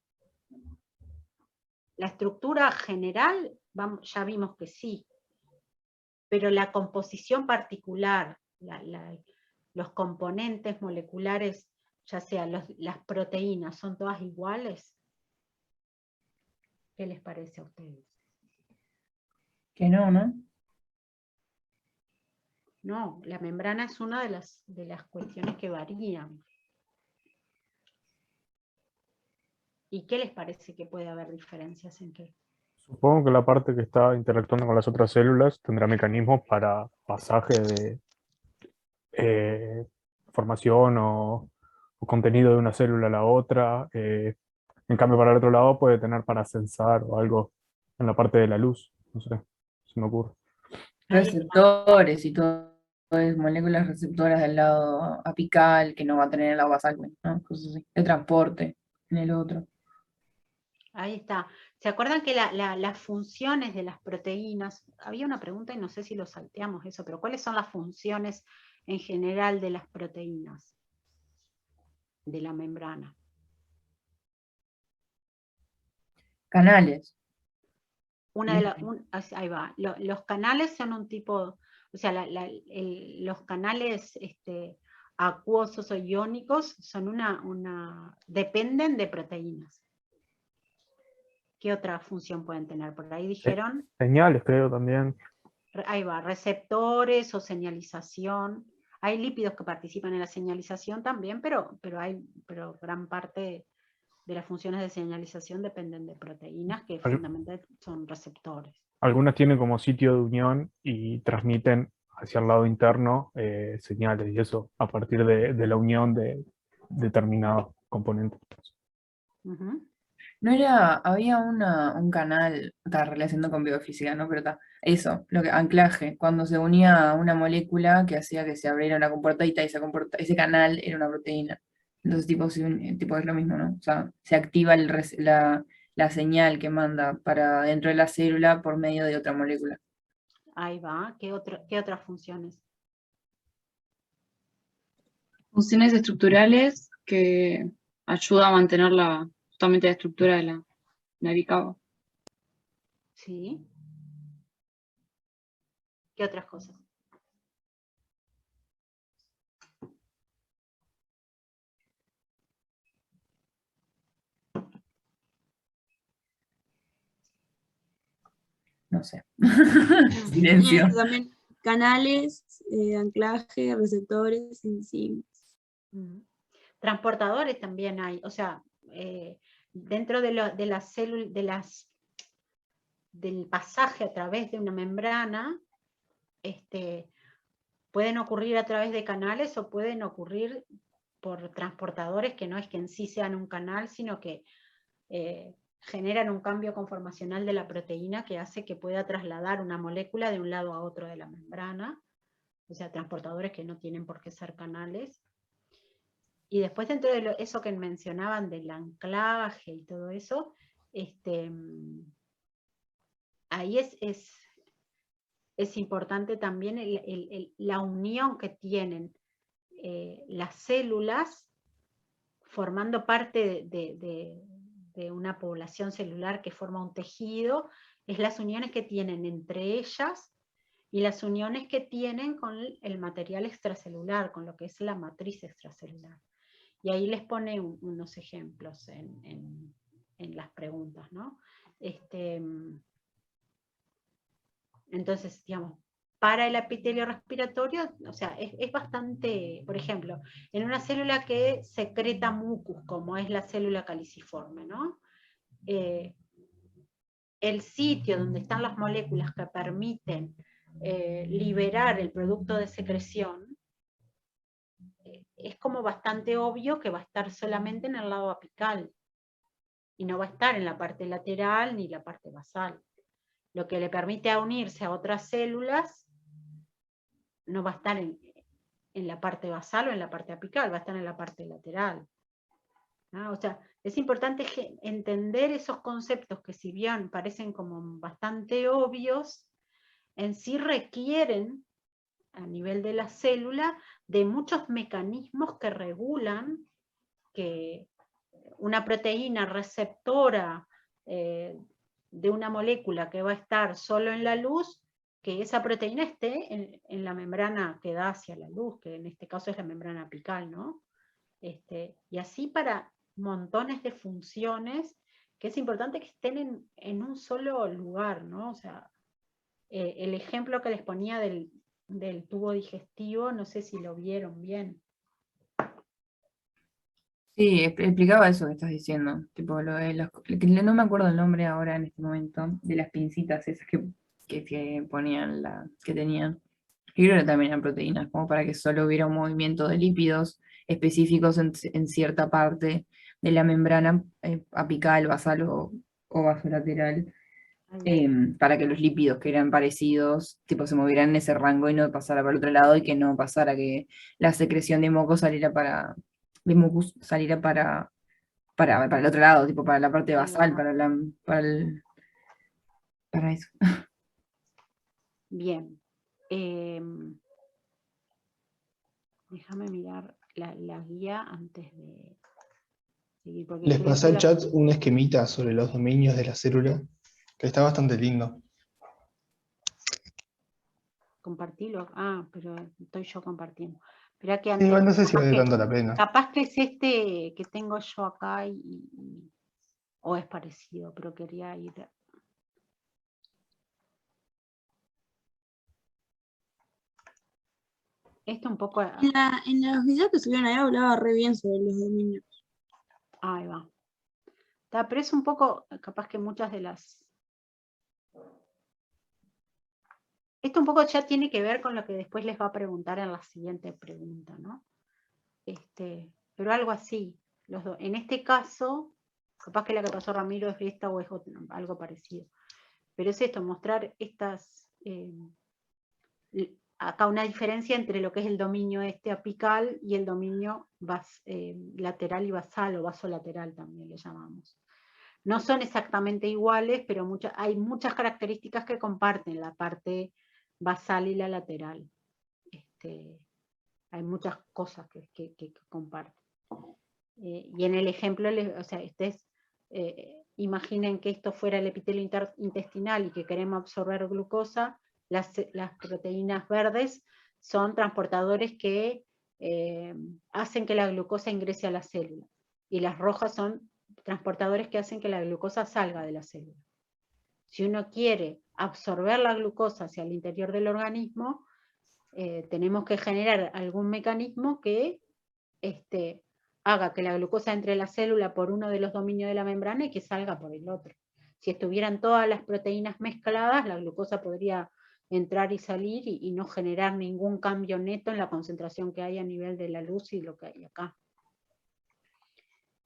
La estructura general, ya vimos que sí, pero la composición particular, los componentes moleculares, ya sea las proteínas, ¿son todas iguales? ¿Qué les parece a ustedes? Que no, ¿no? No, la membrana es una de las cuestiones que varían. ¿Y qué les parece que puede haber diferencias en qué? Supongo que la parte que está interactuando con las otras células tendrá mecanismos para pasaje de formación o contenido de una célula a la otra. En cambio, para el otro lado puede tener para sensar o algo en la parte de la luz. No sé, se me ocurre. Receptores y todo, moléculas receptoras del lado apical que no va a tener el lado basal, ¿no? Cosas así. El transporte en el otro. Ahí está. ¿Se acuerdan que las funciones de las proteínas, había una pregunta y no sé si lo salteamos eso, pero ¿cuáles son las funciones en general de las proteínas de la membrana? Canales. Ahí va. Los canales son un tipo, o sea, los canales acuosos o iónicos son dependen de proteínas. ¿Qué otra función pueden tener? Por ahí dijeron. Señales, creo también. Ahí va, receptores o señalización. Hay lípidos que participan en la señalización también, pero gran parte de las funciones de señalización dependen de proteínas que fundamentalmente son receptores. Algunas tienen como sitio de unión y transmiten hacia el lado interno señales, y eso a partir de la unión de determinados componentes. No era, había un canal, está relacionado con biofísica, ¿no? Pero está, eso, lo que, anclaje, cuando se unía a una molécula que hacía que se abriera una compuertita y ese canal era una proteína. Entonces, tipo es lo mismo, ¿no? O sea, se activa la señal que manda para dentro de la célula por medio de otra molécula. Ahí va, ¿qué otras funciones? Funciones estructurales que ayuda a mantener justamente la estructura de la bicapa. Sí. ¿Qué otras cosas? No sé. Silencio. También canales, anclaje, receptores, enzimas. Transportadores también hay, o sea, dentro de las células, del pasaje a través de una membrana, pueden ocurrir a través de canales o pueden ocurrir por transportadores que no es que en sí sean un canal, sino que generan un cambio conformacional de la proteína que hace que pueda trasladar una molécula de un lado a otro de la membrana, o sea, transportadores que no tienen por qué ser canales. Y después dentro de eso que mencionaban del anclaje y todo eso, ahí es importante también la unión que tienen las células formando parte de una población celular que forma un tejido, es las uniones que tienen entre ellas y las uniones que tienen con el material extracelular, con lo que es la matriz extracelular. Y ahí les pone unos ejemplos en las preguntas, ¿no? Entonces, digamos, para el epitelio respiratorio, o sea, es bastante, por ejemplo, en una célula que secreta mucus, como es la célula caliciforme, ¿no? El sitio donde están las moléculas que permiten liberar el producto de secreción, es como bastante obvio que va a estar solamente en el lado apical, y no va a estar en la parte lateral ni la parte basal. Lo que le permite unirse a otras células no va a estar en la parte basal o en la parte apical, va a estar en la parte lateral. ¿No? O sea, es importante entender esos conceptos que, si bien parecen como bastante obvios, en sí requieren, a nivel de la célula, de muchos mecanismos que regulan que una proteína receptora de una molécula que va a estar solo en la luz, que esa proteína esté en la membrana que da hacia la luz, que en este caso es la membrana apical, ¿no? Y así para montones de funciones, que es importante que estén en un solo lugar, ¿no? O sea, el ejemplo que les ponía del tubo digestivo, no sé si lo vieron bien. Sí, explicaba eso que estás diciendo, tipo lo de no me acuerdo el nombre ahora en este momento, de las pincitas esas que ponían, que tenían, y creo que también eran proteínas, como para que solo hubiera un movimiento de lípidos específicos en cierta parte de la membrana apical, basal o basolateral, para que los lípidos que eran parecidos, tipo, se movieran en ese rango y no pasara para el otro lado, y que no pasara que la secreción de moco saliera de mucus saliera para el otro lado, tipo para la parte basal, para eso. Bien. Déjame mirar la guía antes de seguir. Porque Les yo pasé hice al chat un esquemita sobre los dominios de la célula, que está bastante lindo. compartirlo. Ah, pero estoy yo compartiendo. Espera que Sí, igual no antes, sé si vale tanto la pena. capaz que es este que tengo yo acá o es parecido, pero quería ir. Esto un poco... En los videos que subieron ahí hablaba re bien sobre los dominios. Ahí va. Pero es un poco, capaz que muchas de las... Esto un poco ya tiene que ver con lo que después les va a preguntar en la siguiente pregunta, ¿no? Pero algo así. En este caso, capaz que la que pasó Ramiro es esta o es algo parecido. Pero es esto, mostrar estas... acá una diferencia entre lo que es el dominio apical y el dominio lateral y basal, o vasolateral también le llamamos. No son exactamente iguales, pero hay muchas características que comparten la parte basal y la lateral. Hay muchas cosas que comparten. Y en el ejemplo, imaginen que esto fuera el epitelio intestinal y que queremos absorber glucosa. Las proteínas verdes son transportadores que hacen que la glucosa ingrese a la célula. Y las rojas son transportadores que hacen que la glucosa salga de la célula. Si uno quiere absorber la glucosa hacia el interior del organismo, tenemos que generar algún mecanismo que haga que la glucosa entre a la célula por uno de los dominios de la membrana y que salga por el otro. Si estuvieran todas las proteínas mezcladas, la glucosa podría entrar y salir y no generar ningún cambio neto en la concentración que hay a nivel de la luz y lo que hay acá.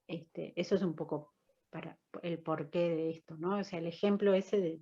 Eso es un poco para el porqué de esto, ¿no? O sea, el ejemplo ese